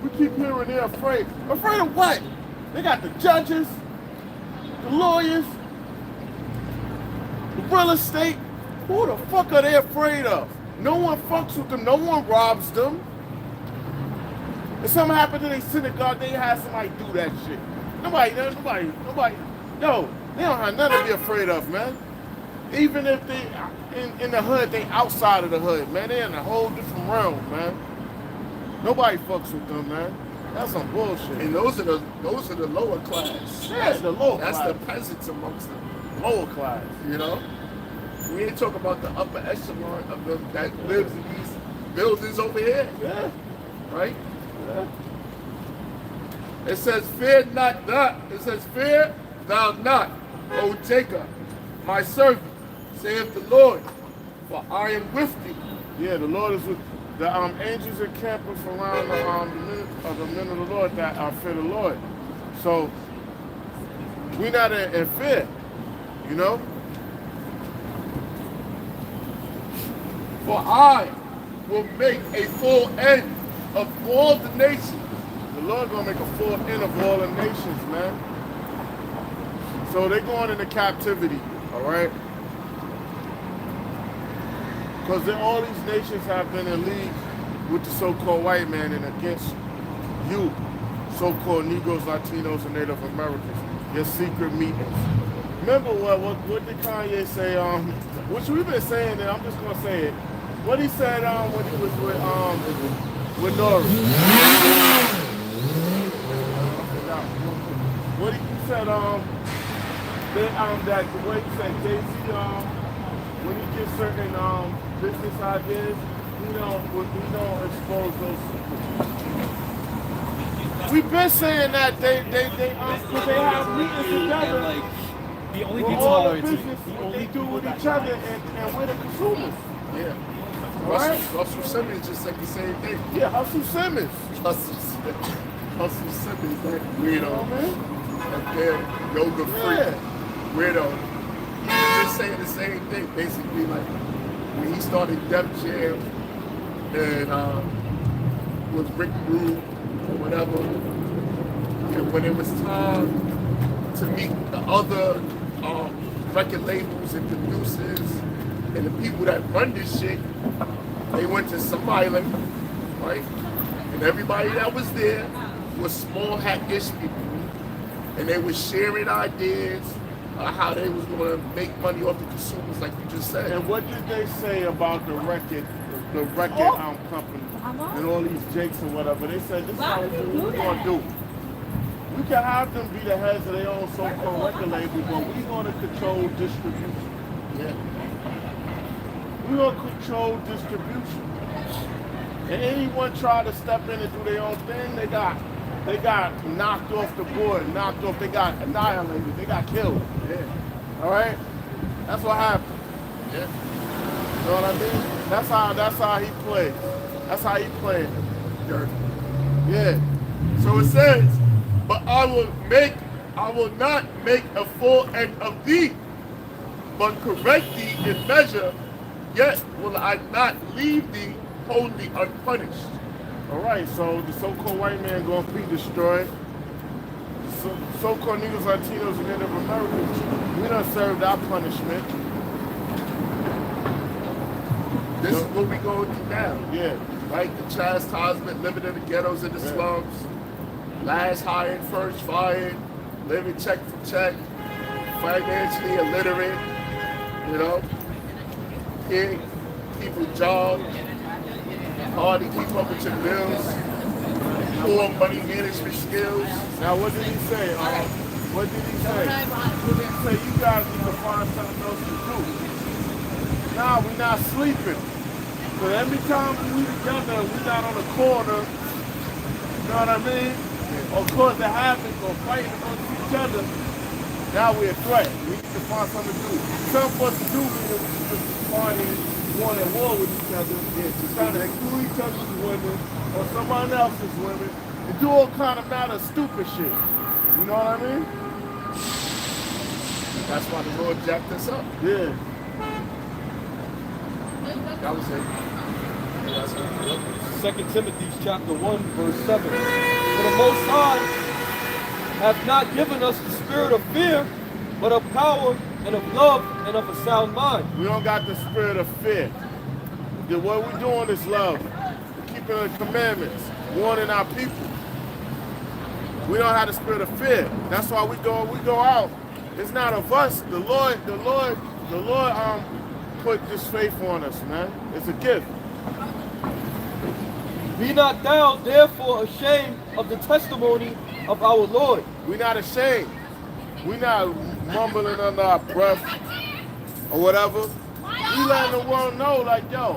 we keep hearing they're afraid. Afraid of what? They got the judges, the lawyers, the real estate. Who the fuck are they afraid of? No one fucks with them. No one robs them. If something happened to their synagogue, they had somebody do that shit. Nobody, yo, they don't have nothing to be afraid of, man. Even if they, in the hood, they outside of the hood, man. They're in a whole different realm, man. Nobody fucks with them, man. That's some bullshit. And those are the lower class. Yeah, the lower class. class. That's the peasants amongst them. Lower class. You know? We ain't talking about the upper echelon of them that lives in these buildings over here. Yeah. Right? Yeah. It says, fear not that. It says, fear thou not, O Jacob, my servant, saith the Lord, for I am with thee. Yeah, the Lord is with the angels encamping around the men of the Lord that fear the Lord. So we're not in fear, you know. For I will make a full end of all the nations. The Lord gonna make a full end of all the nations, man. So they're going into captivity, all right? Because all these nations have been in league with the so-called white man and against you, so-called Negroes, Latinos, and Native Americans, your secret meetings. Remember what did Kanye say? Which we've been saying, and I'm just gonna say it. What he said when he was with Nori. What he said that the way he said Jay-Z when he gets certain business ideas, we don't expose those secrets. We've been saying that they have meetings together. Like, the only with people all the are business they do with each other and we're the consumers. Yeah. Right? Russell Simmons just said the same thing. Yeah, Hustle Simmons. Russell Simmons, that weirdo, man. that damn yoga freak, Yeah. weirdo. He was just saying the same thing, basically, like when he started Def Jam and was Rick Rude or whatever, and when it was time to meet the other record labels and producers and the people that run this shit, they went to some island, right? And everybody that was there was small hat-ish people. And they were sharing ideas of how they was going to make money off the consumers, like you just said. And what did they say about the record company and all these jakes or whatever? They said this is how we're going to do. We can have them be the heads of their own so-called record label, but we're going to control distribution. Yeah. We're going to control distribution. And anyone try to step in and do their own thing, they got knocked off the board, they got annihilated, they got killed. Yeah. All right? That's what happened. Yeah. You know what I mean? That's how he played. That's how he played. Dirty. Yeah. So it says, but I will not make a full end of thee, but correct thee in measure, yet will I not leave thee wholly unpunished. All right, so the so-called white man going to be destroyed. So-called Negroes, Latinos, and Native Americans, we done served our punishment. This is what we going through now. Yeah. Right? The chastisement, living in the ghettos and the slums. Last hired, first fired, living check for check, financially illiterate, you know. Can't keep a job, hard to keep up with your bills, poor money management skills. Now, what did he say? What did he say? He said, you guys need to find something else to do. Nah, we're not sleeping. But every time we together, we're not on the corner, you know what I mean? Or causing havoc or fighting amongst each other. Now we're a threat. We need to find something to do. Something for us to do is just fighting, going at war with each other, trying to screw each other's women or someone else's women, and do all kind of matter of stupid shit. You know what I mean? That's why the Lord jacked us up. Yeah. That was it. That's it. 2 Timothy chapter 1, verse 7. For the Most High hath not given us the spirit of fear, but of power and of love and of a sound mind. We don't got the spirit of fear. What we're doing is love. We're keeping the commandments, warning our people. We don't have the spirit of fear. That's why we go out. It's not of us. The Lord put this faith on us, man. It's a gift. Be not thou therefore ashamed of the testimony of our Lord. We're not ashamed. We're not mumbling under our breath or whatever. We letting the world know, like, yo,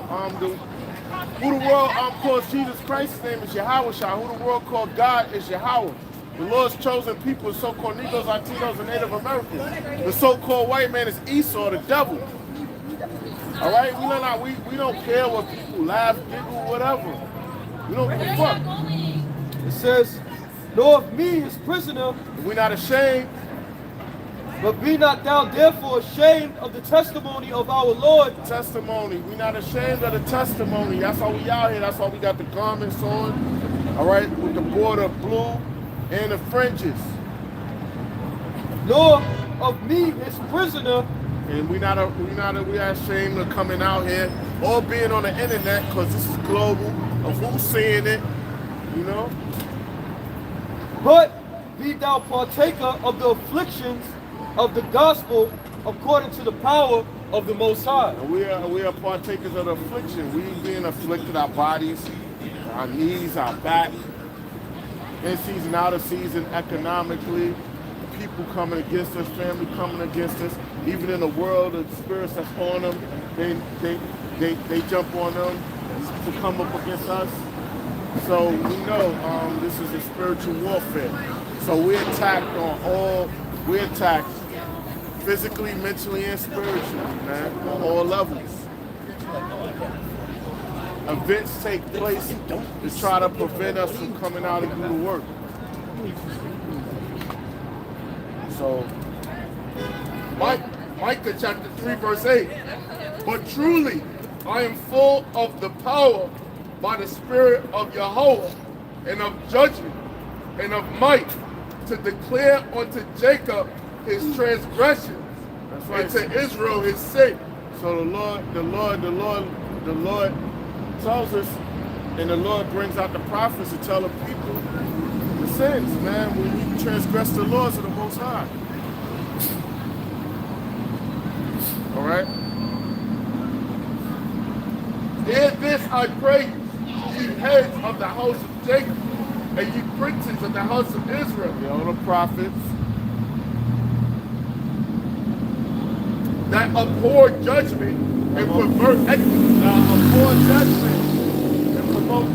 who the world calls Jesus Christ's name is Yahweh Shah. Who the world called God is Yahweh. The Lord's chosen people, so-called Negroes, Latinos, and Native Americans. The so-called white man is Esau, the devil. All right, we don't care what people laugh, giggle, whatever. We don't give a fuck. It says, "Nor of me his prisoner, We're not ashamed. but be not thou therefore ashamed of the testimony of our Lord." Testimony. We're not ashamed of the testimony. That's why we out here. That's why we got the garments on. All right, with the border blue and the fringes. "Nor of me his prisoner, And we not ashamed of coming out here or being on the internet, because this is global of who's seeing it, you know. but be thou partaker of the afflictions of the gospel according to the power of the Most High." And we are partakers of the affliction. We being afflicted, our bodies, our knees, our back, in season, out of season, economically, people coming against us, family coming against us, even in the world, the spirits that's on them, they jump on them to come up against us. So we know this is a spiritual warfare. So we're attacked physically, mentally, and spiritually, man, on all levels. Events take place to try to prevent us from coming out and do the work. So, Micah chapter 3 verse 8. "But truly I am full of the power by the Spirit of Yahweh, and of judgment, and of might, to declare unto Jacob his transgressions, that's right. and to Israel his sin." So the Lord tells us, and the Lord brings out the prophets to tell the people the sins, man, when we transgress the laws of the Most High. All right? "Hear this, I pray you, ye heads of the house of Jacob, and ye princes of the house of Israel, The prophets, that abhor judgment and pervert equity." abhor judgment and promote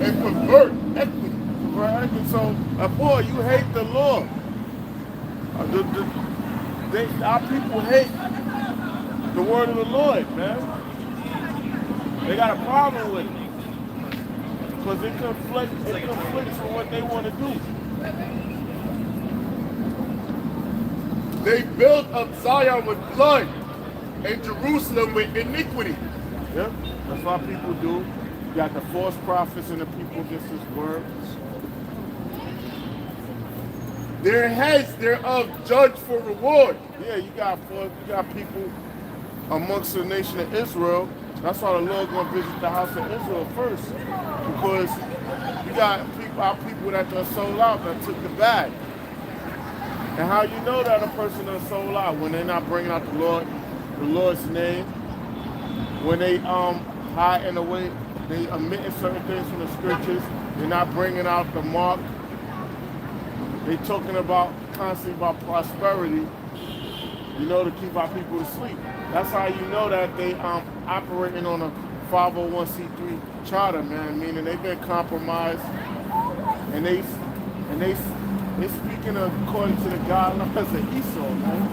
And pervert equity. right? And so, abhor, you hate the law. Our people hate the word of the Lord, man. They got a problem with it because it conflicts with what they want to do. They built up Zion with blood, and Jerusalem with iniquity. Yep, that's what people do. You got the false prophets and the people against his word. Their heads thereof judge for reward. Yeah, you got people amongst the nation of Israel. That's why the Lord gonna visit the house of Israel first, because you got our people that done sold out, that took the bag. And how you know that a person done sold out? When they're not bringing out the Lord's name, when they hiding away, they omitting certain things from the scriptures. They're not bringing out the mark. They talking about constantly about prosperity, you know, to keep our people asleep. That's how you know that they operating on a 501c3 charter, man. Meaning they've been compromised, and they speaking according to the guidelines of Esau, man.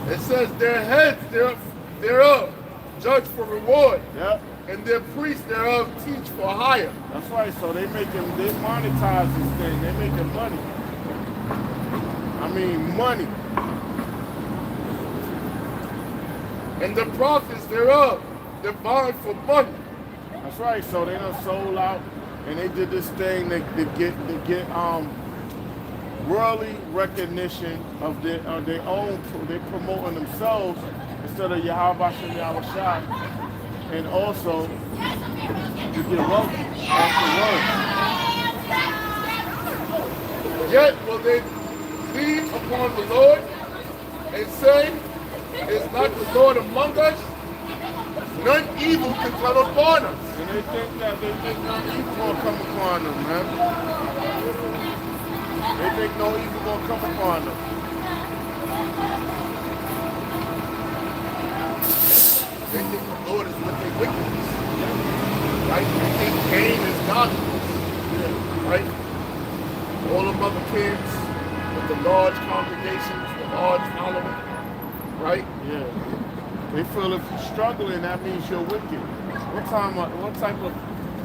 It says their heads thereof judge for reward, Yep. and their priests thereof teach for hire. That's right. So they monetize this thing. They making money. I mean, money. And the prophets thereof divine for money. That's right. So they done sold out, and they did this thing to get worldly recognition of their own. They're promoting themselves instead of Yahweh Shem Yahweh Shai, and also to get wealthy off the word. Yet will they lean upon the Lord and say, "Is not the Lord among us? None evil can come upon us." And they think no evil gonna come upon them, man. They think no evil gonna come upon them. camps with the large congregations, the large following, right? Yeah. They feel if you're struggling, that means you're wicked. What type of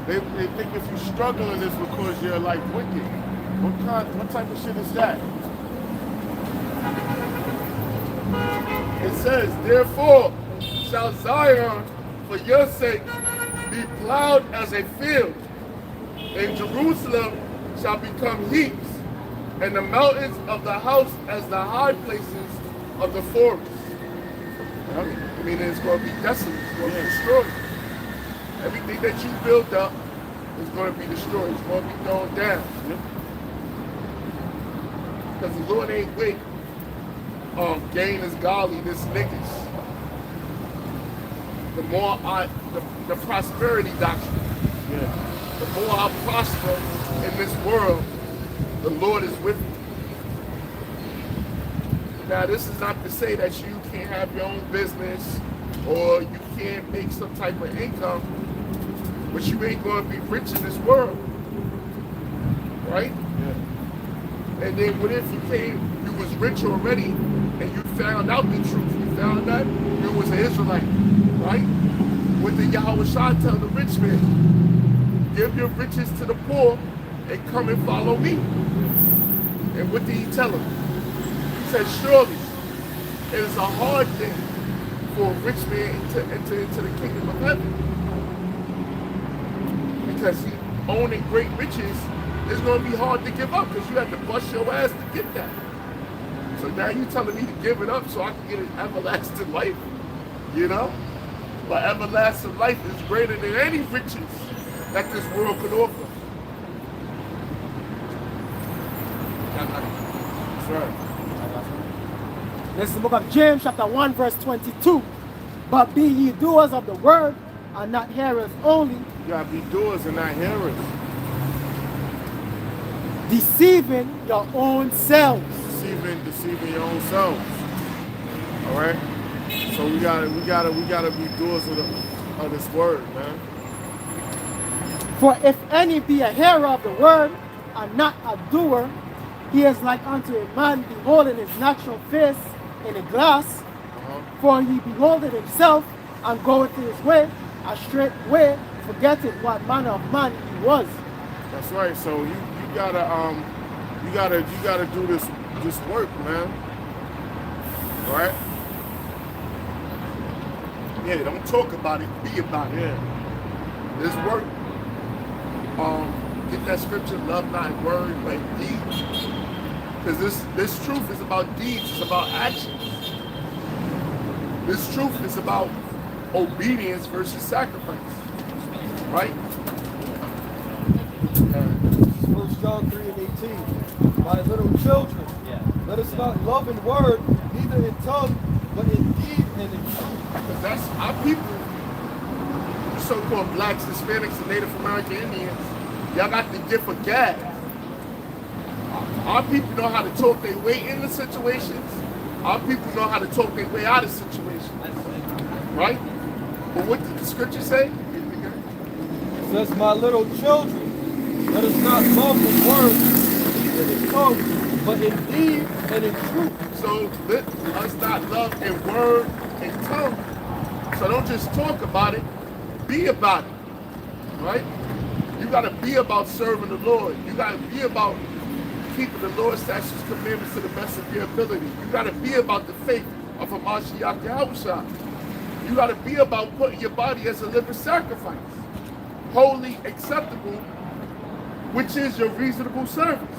they think if you're struggling is because you're like wicked. What type of shit is that? It says, therefore shall Zion for your sake be plowed as a field, and Jerusalem shall become heaps, and the mountains of the house as the high places of the forest. I mean, it's going to be desolate. It's going to be destroyed. Everything that you built up is going to be destroyed. It's going to be thrown down. Because the Lord ain't with gain is godliness niggas. The prosperity doctrine. Yeah. The more I prosper in this world, the Lord is with me. Now, this is not to say that you can't have your own business or you can't make some type of income, but you ain't going to be rich in this world, right? Yeah. And then what if you was rich already and you found out the truth? You found that you was an Israelite, right? What did Yahweh Shah tell the rich man? Give your riches to the poor and come and follow me. And what did he tell him? He said, surely it is a hard thing for a rich man to enter into the kingdom of heaven. Because he owning great riches is going to be hard to give up because you have to bust your ass to get that. So now you're telling me to give it up so I can get an everlasting life, you know? But everlasting life is greater than any riches that this world could offer. That's right. This is the book of James, chapter 1, verse 22. But be ye doers of the word, and not hearers only, You gotta be doers and not hearers. deceiving your own selves. Deceiving your own selves. All right. So we gotta be doers of this word, man. For if any be a hearer of the word, and not a doer, he is like unto a man beholding his natural face in a glass. For he beholdeth himself, and goeth his way, a straight way, forgetting what manner of man he was. That's right. So you gotta do this work, man. All right. Yeah, don't talk about it, be about it. Yeah. This work. Get that scripture, love not word, but deeds. Because this truth is about deeds, it's about actions. This truth is about obedience versus sacrifice. Right? 1 John 3 and 18. My little children, let us not love in word, neither in tongue, but in deed and in truth. Because that's our people, so-called blacks, Hispanics, and Native American Indians. Y'all got the gift of gab. Our people know how to talk their way into situations. Our people know how to talk their way out of situations. Right? But what did the scripture say? It says, my little children, let us not love in word, neither in tongue, but in deed and in truth. So let us not love in word and tongue. So don't just talk about it, be about it. Right? You got to be about serving the Lord. You got to be about keeping the Lord's statutes, commandments to the best of your ability. You got to be about the faith of a Mashiach Yahushua. You got to be about putting your body as a living sacrifice, holy, acceptable, which is your reasonable service.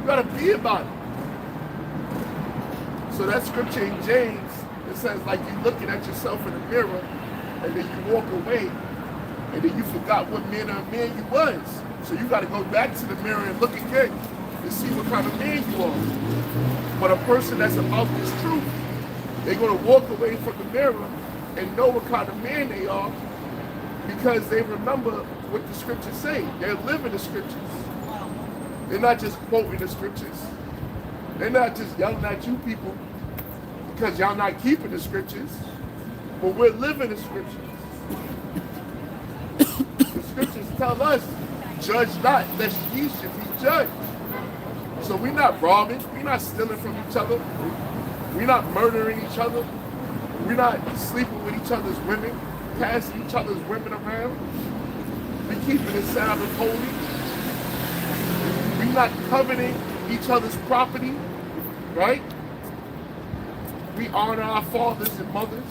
You got to be about it. So that scripture in James, it says like you looking at yourself in the mirror and then you walk away and then you forgot what manner of man you was. So you got to go back to the mirror and look again to see what kind of man you are. But a person that's about this truth, they're going to walk away from the mirror and know what kind of man they are because they remember what the scriptures say. They're living the scriptures. They're not just quoting the scriptures. They're not just yelling at you people because y'all not keeping the scriptures, but we're living the scriptures. The scriptures tell us, judge not, lest ye should be judged. So we're not robbing, we're not stealing from each other, we're not murdering each other, we're not sleeping with each other's women, passing each other's women around. We're keeping the Sabbath holy. We're not coveting each other's property, right? We honor our fathers and mothers.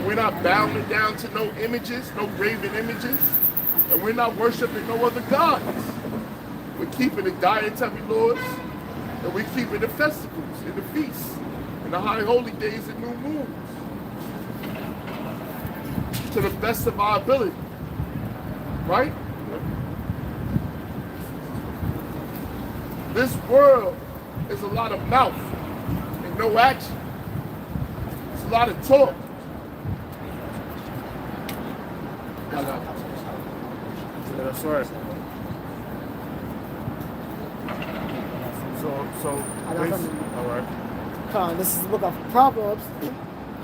We're not bowing down to no images, no graven images, and we're not worshiping no other gods. We're keeping the dietary laws, and we're keeping the festivals and the feasts and the high holy days and new moons to the best of our ability, right? This world is a lot of mouth and no action. It's a lot of talk. Yeah, that's right. So, all right. This is the book of Proverbs,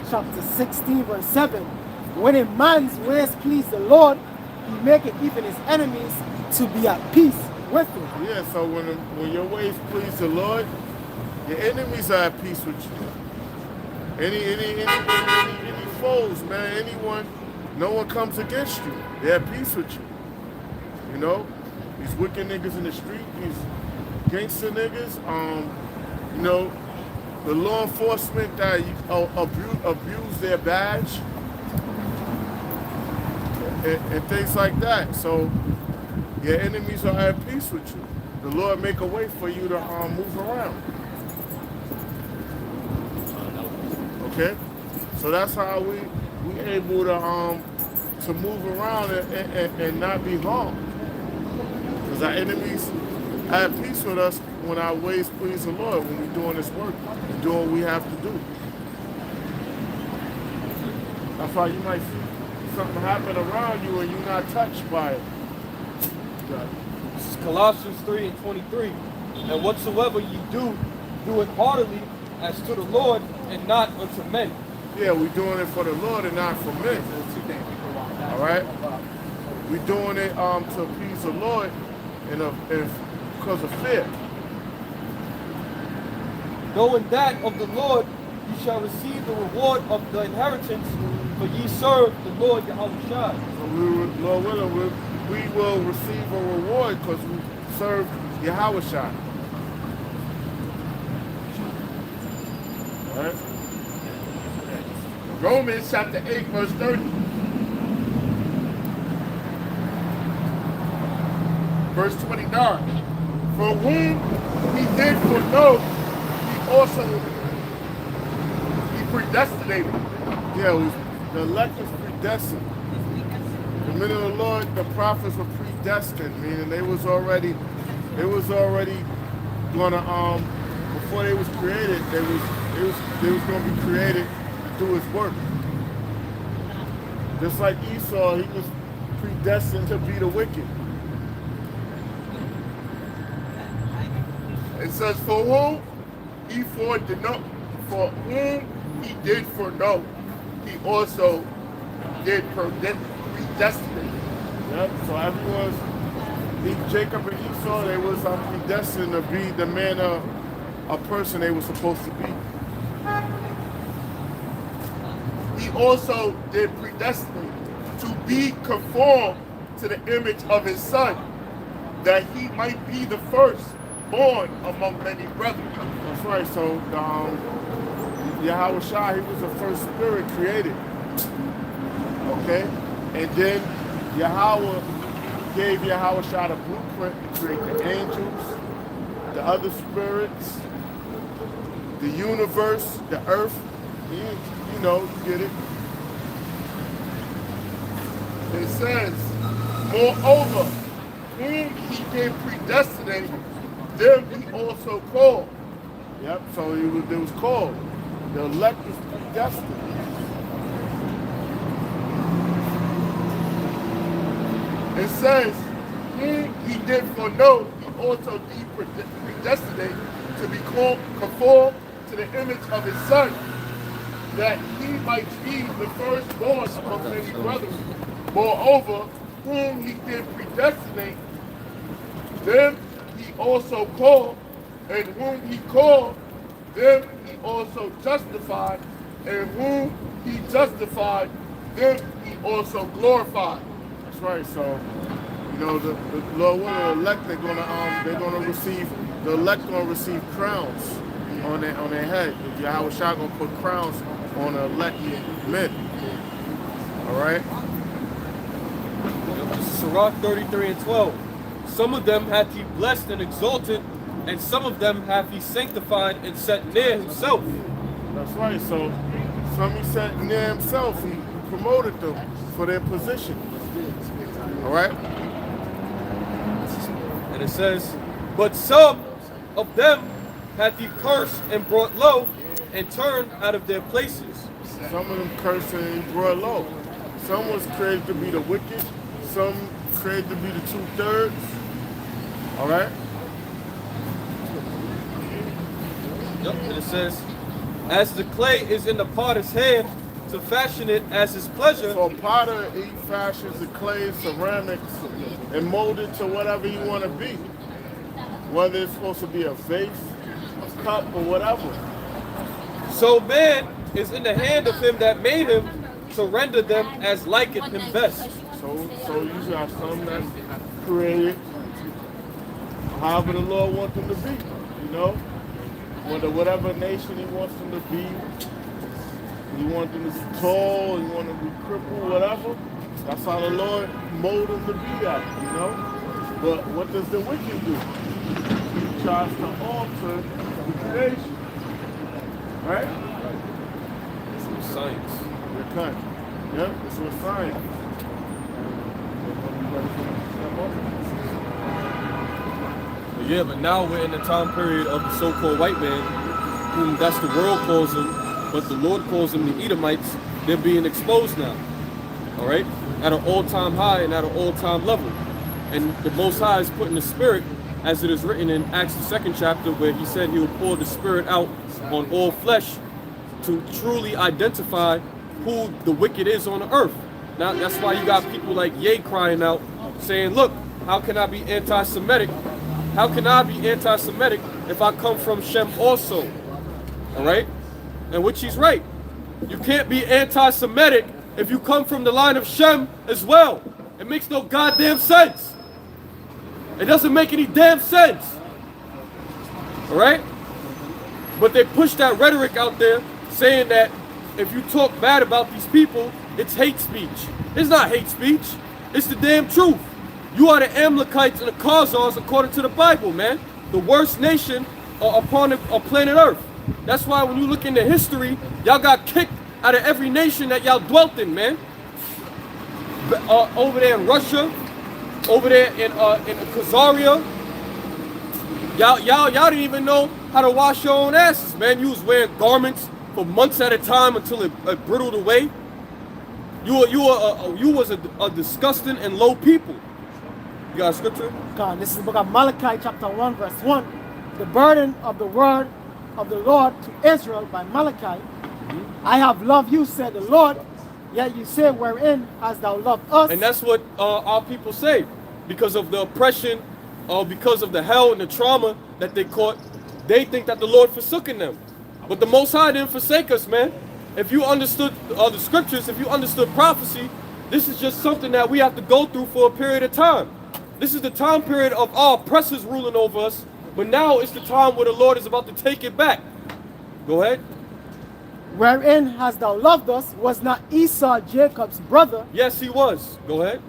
chapter 16, verse 7. When a man's ways please the Lord, he maketh even his enemies to be at peace with him. Yeah, so when your ways please the Lord, your enemies are at peace with you. Any foes, man, anyone, no one comes against you. They're at peace with you. You know, these wicked niggas in the street, these gangster niggas, you know, the law enforcement that abuse their badge and things like that. So your enemies are at peace with you. The Lord make a way for you to move around. Okay, so that's how we able to move around and not be harmed. Because our enemies are at peace with us when our ways please the Lord, when we're doing this work and doing what we have to do. That's why you might see something happen around you and you're not touched by it. This is Colossians 3:23. And whatsoever you do, do it heartily as to the Lord and not unto men. Yeah, we're doing it for the Lord and not for men. All right? We're doing it to appease the Lord and because of fear. Knowing that of the Lord ye shall receive the reward of the inheritance, for ye serve the Lord Yahushua. So Lord willing, we will receive a reward because we serve Yahushua. All right? Romans chapter 8, verse 30. Verse 29. For whom he did foreknow, he also predestinated. Yeah, the elect is predestined. The men of the Lord, the prophets were predestined, meaning they was already gonna before they was created, they was gonna be created to do his work. Just like Esau, he was predestined to be the wicked. It says, for whom he foreknow, for whom he did foreknow, he also did predestinate. Yep. So everyone's Jacob and Esau, they was predestined to be the man a person they were supposed to be. He also did predestinate to be conformed to the image of his son, that he might be the first born among many brethren. That's right. So Yahushua, he was the first spirit created. Okay? And then Yahweh gave Yahushua the blueprint to create the angels, the other spirits, the universe, the earth. You know, you get it. It says, moreover, whom he did predestinate, them he also called. Yep, so it was called. The elect was predestined. It says, whom he did foreknow, he also did predestinate to be conformed to the image of his son, that he might be the firstborn among many brethren. Moreover, whom he did predestinate, them also called, and whom he called, them he also justified, and whom he justified, them he also glorified. That's right. So, you know, the Lord will elect. They're gonna receive. The elect gonna receive crowns on their head. Yahweh Shah gonna put crowns on the elect men. All right. Sirach 33:12. Some of them hath he blessed and exalted, and some of them hath he sanctified and set near himself. That's right. So some he set near himself. He promoted them for their position. All right. And it says, but some of them hath he cursed and brought low, and turned out of their places. Some of them cursed and brought low. Some was created to be the wicked. Some created to be the 2/3. All right. Yep. And it says, as the clay is in the potter's hand to fashion it as his pleasure. So a potter, he fashions the clay, ceramics, and mold it to whatever you want to be. Whether it's supposed to be a vase, a cup, or whatever. So man is in the hand of him that made him to render them as liketh him best. So you got some that's created however the Lord wants them to be, you know? Whatever nation he wants them to be. He wants them to be tall, he wants them to be crippled, whatever. That's how the Lord mold them to be that, you know? But what does the wicked do? He tries to alter the creation. Right? It's some science. You're cut. Yep, it's with science. But yeah, but now we're in the time period of the so-called white man, whom that's the world calls them, but the Lord calls them the Edomites. They're being exposed now. All right? At an all-time high and at an all-time level. And the Most High is putting the Spirit, as it is written in Acts the 2nd chapter, where he said he will pour the Spirit out on all flesh to truly identify who the wicked is on the earth. Now, that's why you got people like Ye crying out, saying, look, how can I be anti-Semitic? How can I be anti-Semitic if I come from Shem also? All right? And which he's right. You can't be anti-Semitic if you come from the line of Shem as well. It makes no goddamn sense. It doesn't make any damn sense. All right? But they push that rhetoric out there saying that if you talk bad about these people, it's hate speech. It's not hate speech. It's the damn truth. You are the Amalekites and the Khazars according to the Bible, man. The worst nation upon the planet Earth. That's why when you look into history, y'all got kicked out of every nation that y'all dwelt in, man. Over there in Russia, over there in Khazaria. Y'all didn't even know how to wash your own asses, man. You was wearing garments for months at a time until it brittled away. You was a disgusting and low people. You got a scripture? God, this is the book of Malachi, chapter 1, verse 1. The burden of the word of the Lord to Israel by Malachi. I have loved you, said the Lord, yet you say, wherein hast thou loved us? And that's what our people say. Because of the oppression, because of the hell and the trauma that they caught, they think that the Lord forsaken them. But the Most High didn't forsake us, man. If you understood the scriptures, if you understood prophecy, this is just something that we have to go through for a period of time. This is the time period of our oppressors ruling over us, but now it's the time where the Lord is about to take it back. Go ahead. Wherein hast thou loved us? Was not Esau Jacob's brother? Yes, he was. Go ahead.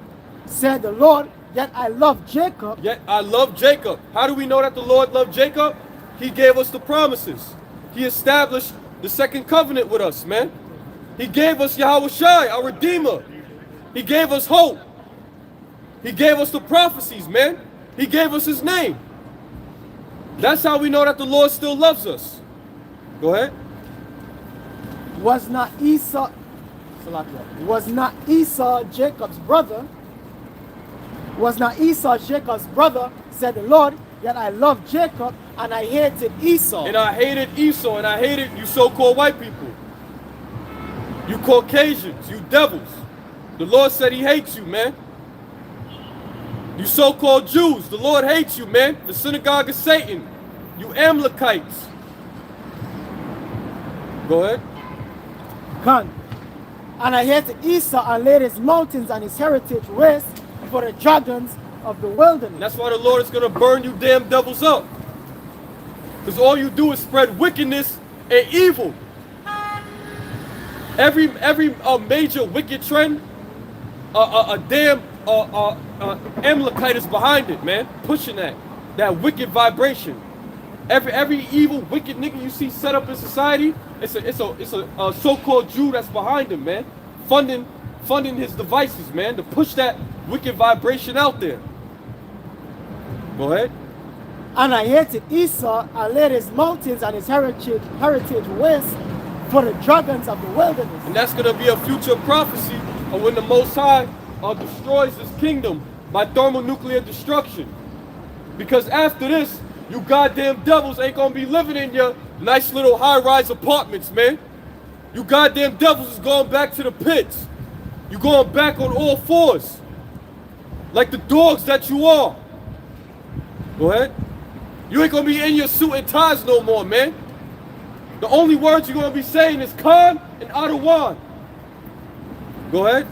Said the Lord, yet I love Jacob. Yet I love Jacob. How do we know that the Lord loved Jacob? He gave us the promises. He established the second covenant with us, man. He gave us Yahweh Shai, our Redeemer. He gave us hope. He gave us the prophecies, man. He gave us his name. That's how we know that the Lord still loves us. Go ahead. Was not Esau Jacob's brother? Was not Esau Jacob's brother, said the Lord, yet I loved Jacob and I hated Esau. And I hated Esau and I hated you so-called white people. You Caucasians, you devils. The Lord said he hates you, man. You so-called Jews, the Lord hates you, man. The synagogue of Satan. You Amalekites. Go ahead. Gone. And I hated Esau and laid his mountains and his heritage waste for the dragons of the wilderness. And that's why the Lord is going to burn you damn devils up. Because all you do is spread wickedness and evil. Every major wicked trend, a damn Amalekite is behind it, man. Pushing that wicked vibration. Every evil, wicked nigga you see set up in society, it's a so-called Jew that's behind him, man. Funding his devices, man, to push that wicked vibration out there. Go ahead. And I hated Esau and laid his mountains and his heritage waste for the dragons of the wilderness. And that's going to be a future prophecy of when the Most High destroys his kingdom by thermonuclear destruction. Because after this, you goddamn devils ain't going to be living in your nice little high-rise apartments, man. You goddamn devils is going back to the pits. You going back on all fours. Like the dogs that you are. Go ahead. You ain't going to be in your suit and ties no more, man. The only words you're going to be saying is Khan and Adawan. Go ahead.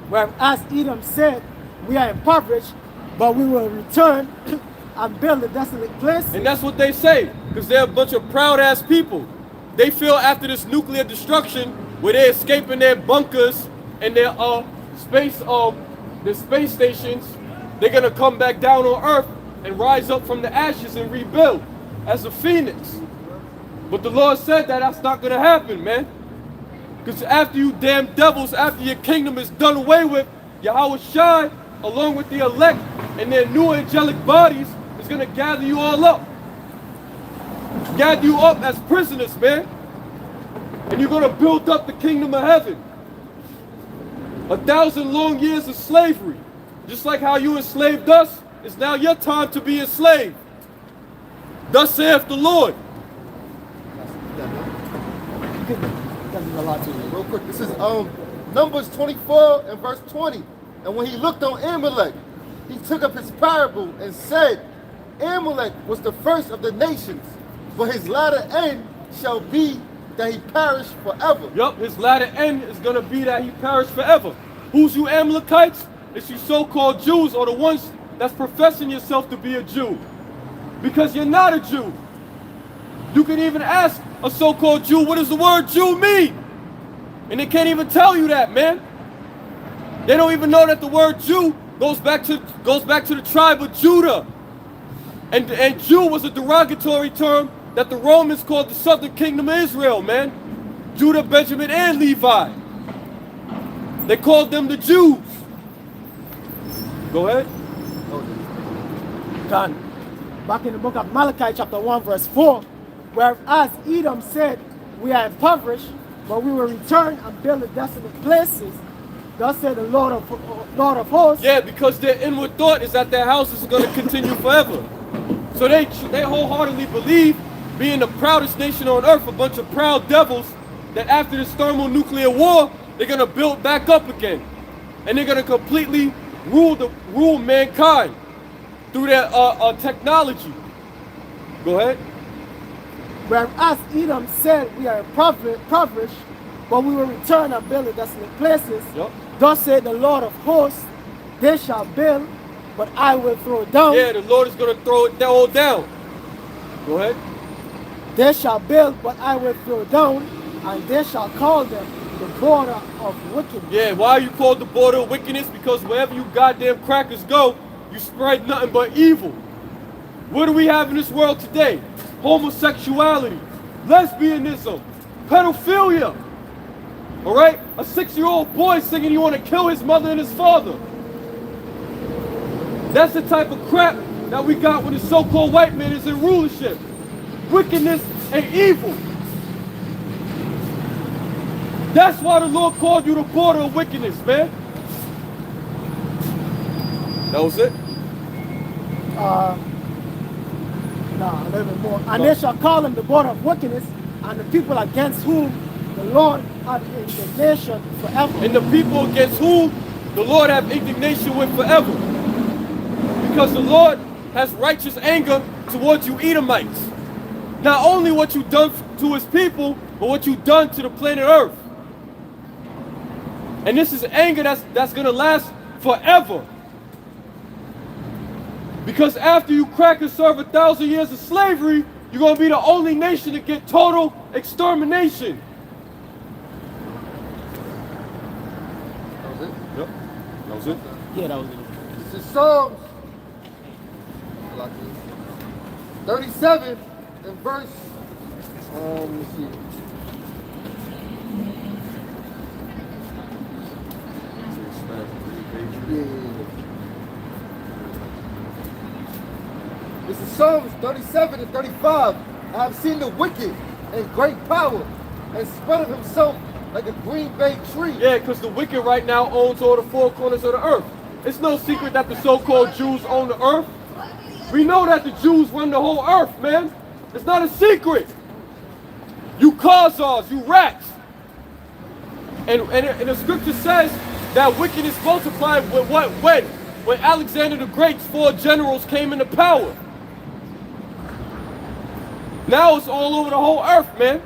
Whereas Edom said, we are impoverished, but we will return and build a desolate place. And that's what they say, because they're a bunch of proud-ass people. They feel after this nuclear destruction, where they're escaping their bunkers and their space stations, they're going to come back down on Earth and rise up from the ashes and rebuild as a phoenix. But the Lord said that that's not going to happen, man. Because after you damn devils, after your kingdom is done away with, Yahweh Shai, along with the elect and their new angelic bodies, is going to gather you all up. Gather you up as prisoners, man. And you're going to build up the kingdom of heaven. 1,000 long years of slavery. Just like how you enslaved us, it's now your time to be enslaved. Thus saith the Lord. Real quick, this is Numbers 24 and verse 20. And when he looked on Amalek, he took up his parable and said, Amalek was the first of the nations, but his latter end shall be that he perish forever. Yup, his latter end is going to be that he perish forever. Who's you Amalekites? It's you so-called Jews, or the ones that's professing yourself to be a Jew. Because you're not a Jew. You can even ask a so-called Jew, what does the word Jew mean? And they can't even tell you that, man. They don't even know that the word Jew goes back to the tribe of Judah. And Jew was a derogatory term that the Romans called the southern kingdom of Israel, man. Judah, Benjamin, and Levi. They called them the Jews. Go ahead. Done. Back in the book of Malachi chapter 1 verse 4, whereas Edom said, we are impoverished, but we will return and build the desolate places. Thus said the Lord of hosts. Yeah, because their inward thought is that their houses are going to continue forever. So they wholeheartedly believe, being the proudest nation on earth, a bunch of proud devils, that after this thermonuclear war, they're going to build back up again. And they're going to completely rule mankind through their technology. Go ahead. Whereas Edom said, we are impoverished, but we will return and build the desolate places. Yep. Thus said the Lord of hosts, they shall build, but I will throw it down. Yeah, the Lord is going to throw it all down. Go ahead. They shall build, but I will throw it down, and they shall call them the border of wickedness. Yeah, why are you called the border of wickedness? Because wherever you goddamn crackers go, you spread nothing but evil. What do we have in this world today? Homosexuality, lesbianism, pedophilia. All right? A 6-year-old boy singing he want to kill his mother and his father. That's the type of crap that we got when the so-called white man is in rulership. Wickedness and evil. That's why the Lord called you the border of wickedness, man. That was it? A little bit more. And they shall call them the border of wickedness, and the people against whom the Lord had indignation forever. And the people against whom the Lord have indignation with forever. Because the Lord has righteous anger towards you Edomites. Not only what you've done to his people, but what you've done to the planet Earth. And this is anger that's going to last forever. Because after you crack and serve 1,000 years of slavery, you're going to be the only nation to get total extermination. That was it? Yep, that was it. Yeah, that was it. This is Psalms 37 and verse, let me see. Yeah. This is Psalms 37 and 35. I have seen the wicked in great power and spread himself like a green bay tree. Yeah, because the wicked right now owns all the four corners of the earth. It's no secret that the so-called Jews own the earth. We know that the Jews run the whole earth, man. It's not a secret. You Khazars, you rats. And the scripture says that wickedness multiplied with what? When Alexander the Great's 4 generals came into power. Now it's all over the whole earth, man.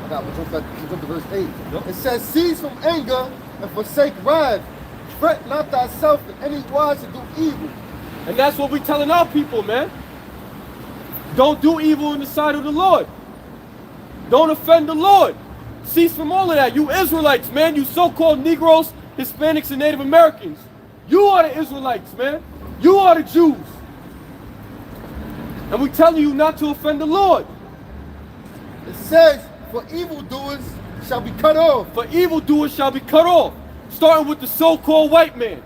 I got to jump to verse 8. It says, cease from anger and forsake wrath. Fret not thyself in any wise to do evil. And that's what we're telling our people, man. Don't do evil in the sight of the Lord. Don't offend the Lord. Cease from all of that. You Israelites, man. You so-called Negroes, Hispanics, and Native Americans. You are the Israelites, man. You are the Jews. And we're telling you not to offend the Lord. It says, for evildoers shall be cut off. For evildoers shall be cut off. Starting with the so-called white man.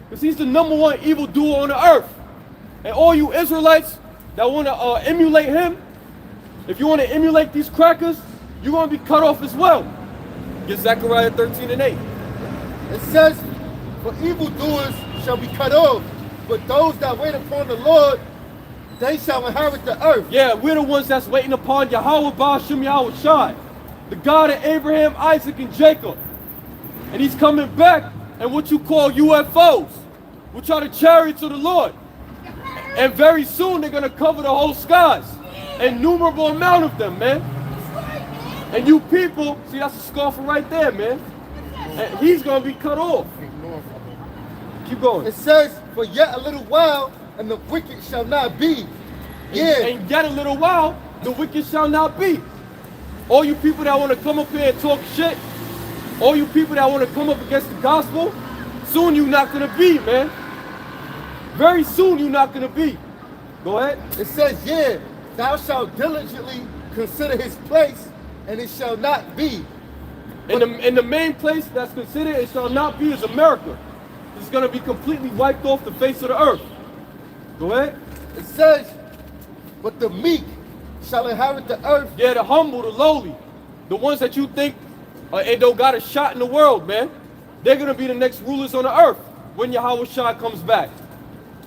Because he's the #1 evildoer on the earth. And all you Israelites that want to emulate him, if you want to emulate these crackers, you're going to be cut off as well. Get Zechariah 13 and 8. It says, for evildoers shall be cut off, but those that wait upon the Lord, they shall inherit the earth. Yeah, we're the ones that's waiting upon Yahweh Ba'ashem Yahweh Shai, the God of Abraham, Isaac, and Jacob. And he's coming back in what you call UFOs, which are the chariots of the Lord. And very soon they're going to cover the whole skies. Innumerable amount of them, man. And you people, see, that's a scoffer right there, man. And he's going to be cut off. Keep going. It says, for yet a little while, and the wicked shall not be. Yeah. And yet a little while, the wicked shall not be. All you people that want to come up here and talk shit, all you people that want to come up against the gospel, soon you're not going to be, man. Very soon you're not going to be. Go ahead. It says, yeah, thou shalt diligently consider his place, and it shall not be. In the main place that's considered it shall not be is America. It's going to be completely wiped off the face of the earth. Go ahead. It says, but the meek shall inherit the earth. Yeah, the humble, the lowly, the ones that you think and don't got a shot in the world, man. They're going to be the next rulers on the earth when Yahweh Shai comes back.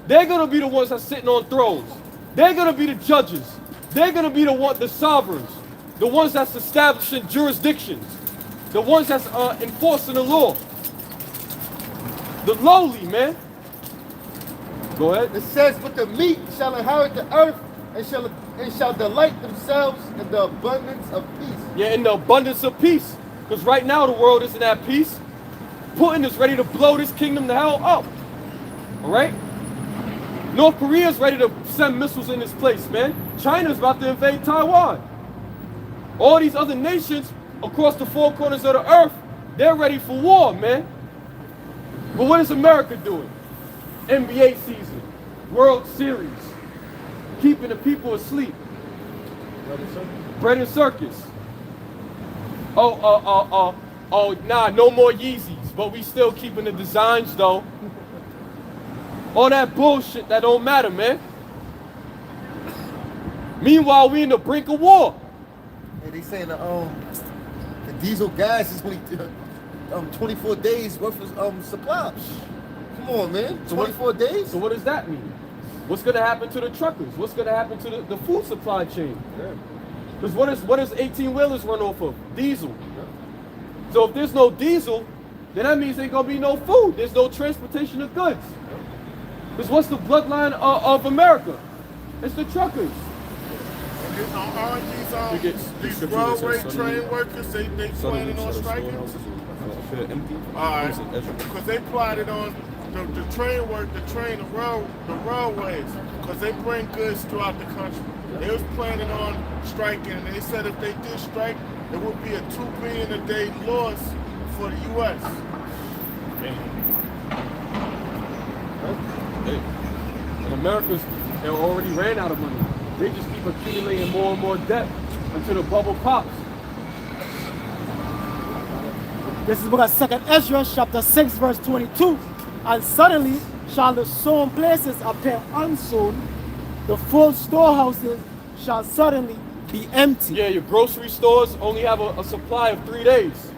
They're going to be the ones that's sitting on thrones. They're going to be the judges. They're going to be the sovereigns, the ones that's establishing jurisdictions, the ones that's enforcing the law. The lowly, man. Go ahead. It says, but the meek shall inherit the earth, and shall delight themselves in the abundance of peace. Yeah, in the abundance of peace. Because right now the world isn't at peace. Putin is ready to blow this kingdom the hell up. All right? North Korea is ready to send missiles in this place, man. China's about to invade Taiwan. All these other nations across the four corners of the earth, they're ready for war, man. But what is America doing? NBA season, World Series, keeping the people asleep. Bread and circus. Oh, nah, no more Yeezys, but we still keeping the designs though. All that bullshit that don't matter, man. Meanwhile, we in the brink of war. And they saying the diesel gas is only 24 days worth of supply. Come on, man. 24 days? So what does that mean? What's going to happen to the truckers? What's going to happen to the food supply chain? Because what is 18-wheelers run off of? Diesel. So if there's no diesel, then that means ain't gonna be no food. There's no transportation of goods. Because what's the bloodline of America? It's the truckers. Aren't these railway train workers, they planning on striking? Alright, because they plotted on the train work, the railways, because they bring goods throughout the country. They was planning on striking, and they said if they did strike, it would be a $2 billion a day loss for the U.S. Hey, and America's they already ran out of money. They just keep accumulating more and more debt until the bubble pops. This is book of 2nd Ezra, chapter 6, verse 22. And suddenly shall the sown places appear unsown, the full storehouses shall suddenly be empty. Yeah, your grocery stores only have a supply of 3 days.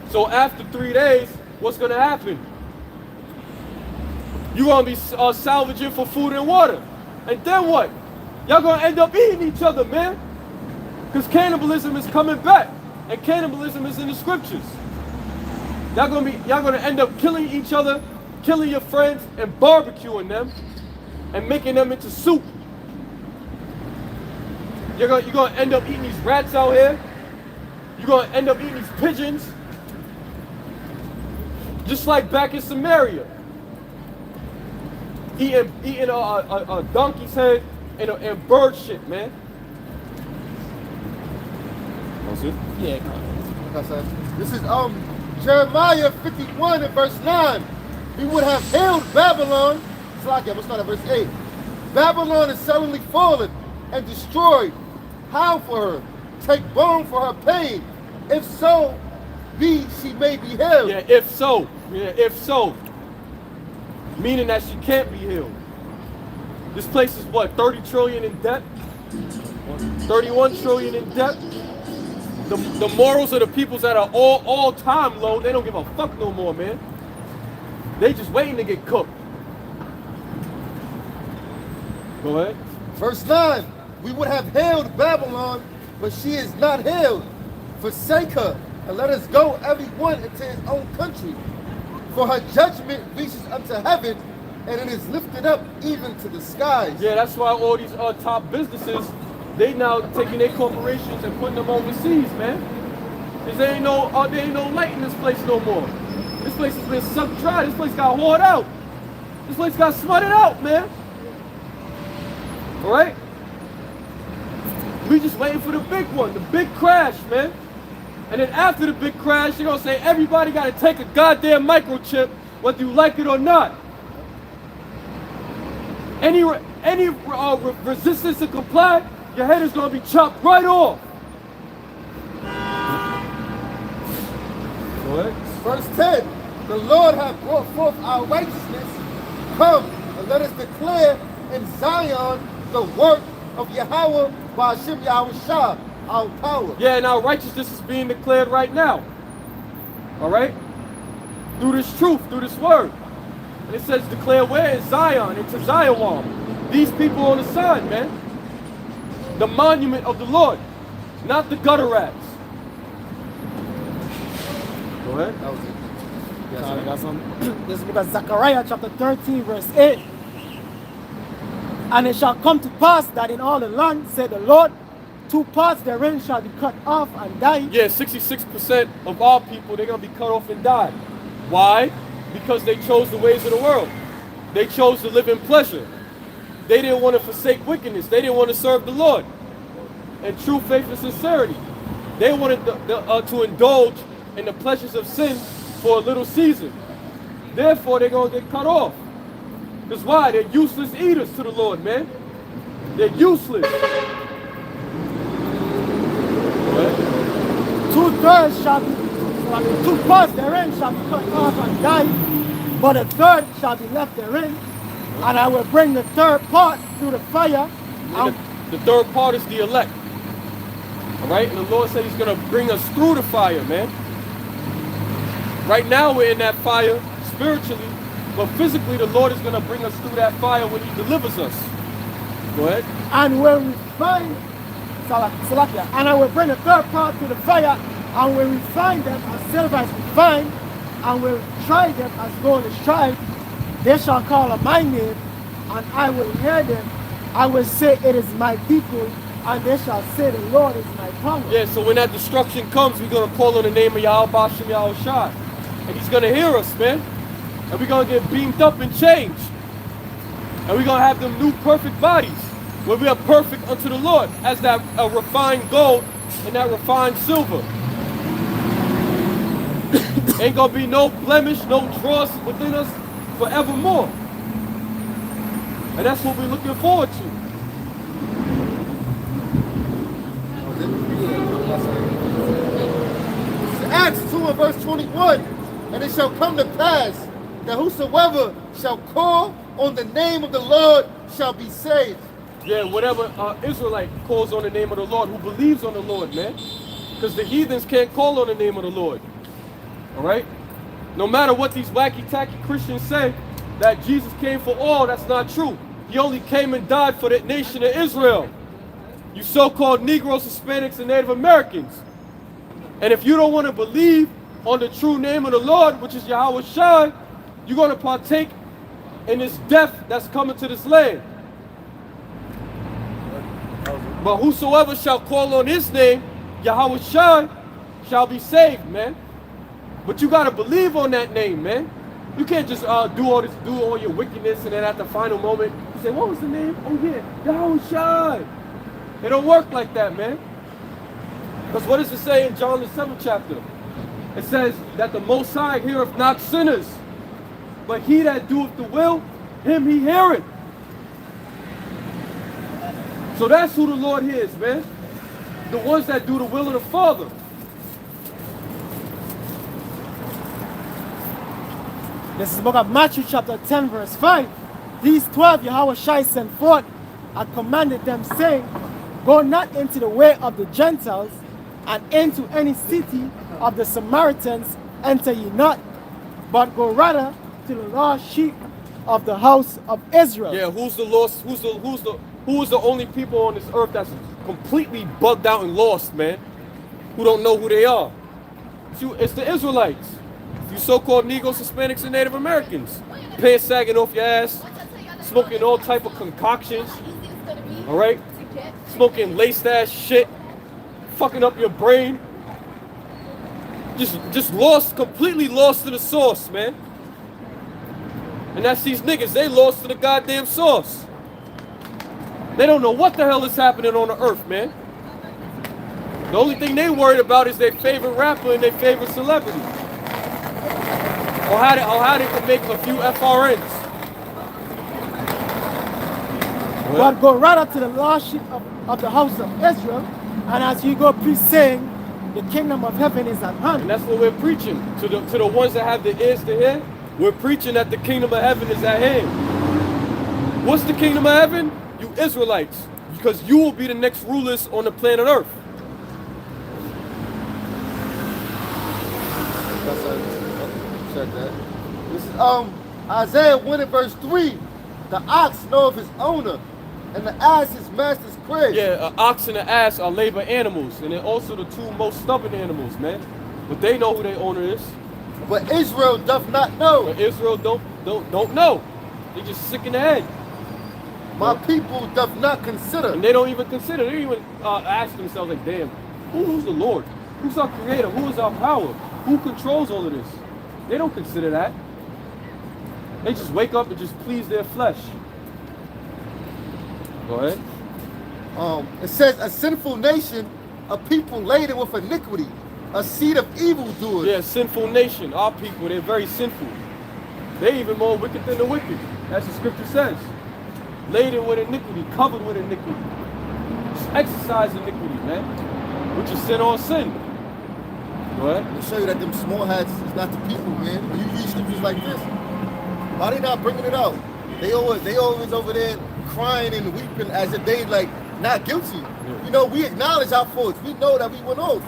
So after 3 days, what's gonna happen? You're gonna be salvaging for food and water. And then what? Y'all gonna end up eating each other, man. Because cannibalism is coming back. And cannibalism is in the scriptures. Y'all gonna end up killing each other, killing your friends, and barbecuing them, and making them into soup. You're gonna end up eating these rats out here. You're gonna end up eating these pigeons. Just like back in Samaria. Eating a donkey's head and bird shit, man. That's it? Yeah. Like I said, this is Jeremiah 51 and verse 9. We would have hailed Babylon. Slack, I'm gonna start at verse 8. Babylon is suddenly fallen and destroyed. How for her? Take bone for her pain. If so, she may be healed. Yeah, if so. Yeah, if so. Meaning that she can't be healed. This place is what, 30 trillion in debt? 31 trillion in debt? The morals of the peoples that are all time low, they don't give a fuck no more, man. They just waiting to get cooked. Go ahead. Verse 9. We would have hailed Babylon, but she is not hailed. Forsake her, and let us go every one into his own country. For her judgment reaches unto heaven, and it is lifted up even to the skies. Yeah, that's why all these top businesses, they now taking their corporations and putting them overseas, man. Cause there ain't no light in this place no more. This place has been sucked dry. This place got hoard out. This place got smutted out, man. All right? We just waiting for the big one, the big crash, man. And then after the big crash, they're gonna say everybody gotta take a goddamn microchip, whether you like it or not. Any resistance to comply, your head is gonna be chopped right off. Go ahead. Verse 10. The Lord hath brought forth our righteousness. Come and let us declare in Zion the work of Yahweh by Hashem Yahweh Shah, our power. Yeah, now righteousness is being declared right now. All right? Through this truth, through this word. And it says declare where? In Zion, into Zion. These people on the sign, man. The monument of the Lord, not the gutter rats. Go ahead. That was it. I got some. This book of Zechariah, chapter 13, verse 8. And it shall come to pass that in all the land, said the Lord, 2 parts therein shall be cut off and die. Yeah, 66% of all people, they're going to be cut off and die. Why? Because they chose the ways of the world. They chose to live in pleasure. They didn't want to forsake wickedness. They didn't want to serve the Lord. And true faith and sincerity. They wanted to indulge in the pleasures of sin for a little season. Therefore, they're going to get cut off. Because why? They're useless eaters to the Lord, man. They're useless. What? 2/3 shall be, 2 parts therein shall be cut off and die, but a third shall be left therein. And I will bring the 3rd part through the fire. The 3rd part is the elect. All right? And the Lord said he's going to bring us through the fire, man. Right now we're in that fire spiritually, but physically the Lord is going to bring us through that fire when he delivers us. Go ahead. And when we find, and I will bring the 3rd part to the fire, and when we find them as silver as we find, and will try them as gold is tried. They shall call on my name, and I will hear them. I will say, it is my people, and they shall say, the Lord is my power. Yeah, so when that destruction comes, we're going to call on the name of Yahweh Bashem Yahweh Shai. And he's going to hear us, man. And we're going to get beamed up and changed. And we're going to have them new perfect bodies, where we are perfect unto the Lord, as that refined gold and that refined silver. Ain't going to be no blemish, no dross within us forevermore. And that's what we're looking forward to. Acts 2 and verse 21. And it shall come to pass that whosoever shall call on the name of the Lord shall be saved. Yeah, whatever Israelite calls on the name of the Lord, who believes on the Lord, man. Because the heathens can't call on the name of the Lord. All right? No matter what these wacky-tacky Christians say, that Jesus came for all, that's not true. He only came and died for the nation of Israel. You so-called Negroes, Hispanics, and Native Americans. And if you don't want to believe on the true name of the Lord, which is Yahweh Shai, you're going to partake in this death that's coming to this land. But whosoever shall call on his name, Yahweh Shai, shall be saved, man. But you got to believe on that name, man. You can't just do all your wickedness, and then at the final moment, you say, what was the name? Oh yeah, Yahweh Shai. It don't work like that, man. Because what does it say in John the 7th chapter? It says that the Most High heareth not sinners, but he that doeth the will, him he heareth. So that's who the Lord hears, man. The ones that do the will of the Father. This is the book of Matthew chapter 10 verse 5. These 12 Yahweh Shai sent forth and commanded them, saying, go not into the way of the Gentiles, and into any city of the Samaritans enter ye not, but go rather to the lost sheep of the house of Israel. Yeah, who's the lost? Who is the only people on this earth that's completely bugged out and lost, man? Who don't know who they are? It's the Israelites. You so-called Negroes, Hispanics, and Native Americans. Pants sagging off your ass, smoking all type of concoctions, all right? Smoking laced-ass shit, fucking up your brain. Just lost, completely lost to the source, man. And that's these niggas, they lost to the goddamn source. They don't know what the hell is happening on the earth, man. The only thing they worried about is their favorite rapper and their favorite celebrity. Or how they can make a few FRNs. But go rather to the lost sheep of the house of Israel, and as you go preach, saying, the kingdom of heaven is at hand. And that's what we're preaching to the ones that have the ears to hear. We're preaching that the kingdom of heaven is at hand. What's the kingdom of heaven? You Israelites, because you will be the next rulers on the planet Earth. Said that. This is Isaiah 1 and verse 3. The ox knoweth his owner, and the ass his master's crib. Yeah, an ox and an ass are labor animals, and they're also the two most stubborn animals, man. But they know who their owner is. But Israel doth not know. But Israel don't know. They just sick in the head. My people doth not consider. And they don't even consider. They don't even ask themselves, like, damn, who's the Lord? Who's our creator? Who is our power? Who controls all of this? They don't consider that. They just wake up and just please their flesh. Go ahead. It says, a sinful nation, a people laden with iniquity, a seed of evildoers. Yeah, sinful nation. Our people, they're very sinful. They're even more wicked than the wicked. As the scripture says. Laden with iniquity, covered with iniquity. Just exercise iniquity, man. Which is sin on sin. Go ahead. Let me show you that them small hats is not the people, man. When you read scriptures like this, why they not bringing it out? They always over there crying and weeping as if they like not guilty. Yeah. You know, we acknowledge our faults. We know that we went off.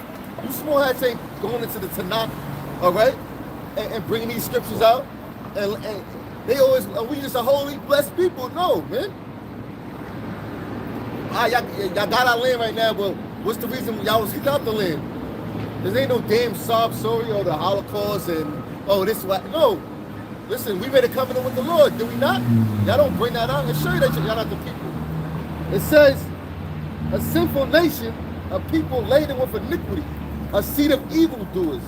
You small hats ain't going into the Tanakh, all right, and bringing these scriptures out, and they always, are we just a holy, blessed people? No, man. Y'all got our land right now, but what's the reason y'all was kicked out the land? There ain't no damn sob story or the Holocaust and oh, this what? No. Listen, we made a covenant with the Lord, did we not? Y'all don't bring that out and show you that y'all not the people. It says, a sinful nation, a people laden with iniquity, a seed of evildoers,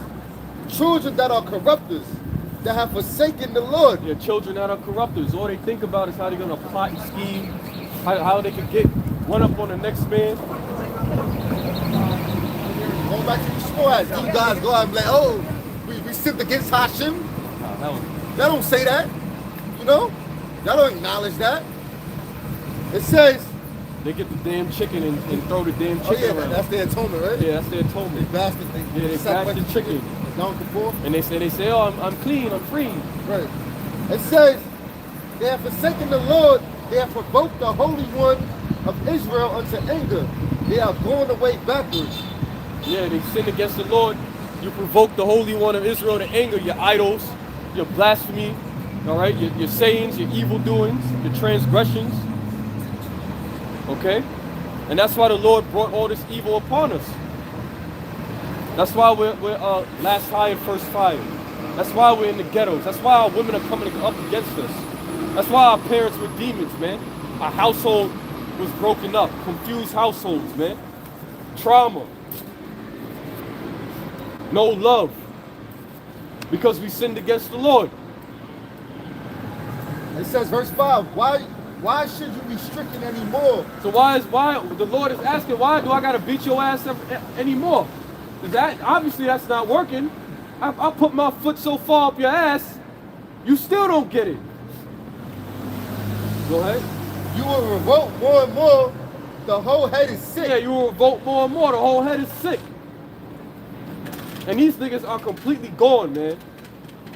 children that are corrupters, that have forsaken the Lord. Your children that are corruptors. All they think about is how they're gonna plot and scheme, how they can get one up on the next man. Going back to the story, you guys go out and be like, oh, we sinned against Hashem. Y'all don't say that, you know? Y'all don't acknowledge that. It says, they get the damn chicken and throw the damn chicken around. That's their atonement, right? Yeah, that's their atonement. They bastard. They bastard the chicken. Down Kippur. And they say, oh, I'm clean, I'm free. Right. It says, they have forsaken the Lord, they have provoked the Holy One of Israel unto anger. They are going away backwards. Yeah, they sin against the Lord. You provoke the Holy One of Israel to anger, your idols, your blasphemy, all right, your sayings, your evil doings, your transgressions. Okay? And that's why the Lord brought all this evil upon us. That's why we're last hired, first fired. That's why we're in the ghettos. That's why our women are coming up against us. That's why our parents were demons, man. Our household was broken up. Confused households, man. Trauma. No love. Because we sinned against the Lord. It says, verse 5, why should you be stricken anymore? So why the Lord is asking, why do I gotta beat your ass up anymore? That obviously that's not working. I put my foot so far up your ass, you still don't get it. Go ahead. You will revolt more and more. The whole head is sick. Yeah, you will revolt more and more. The whole head is sick. And these niggas are completely gone, man.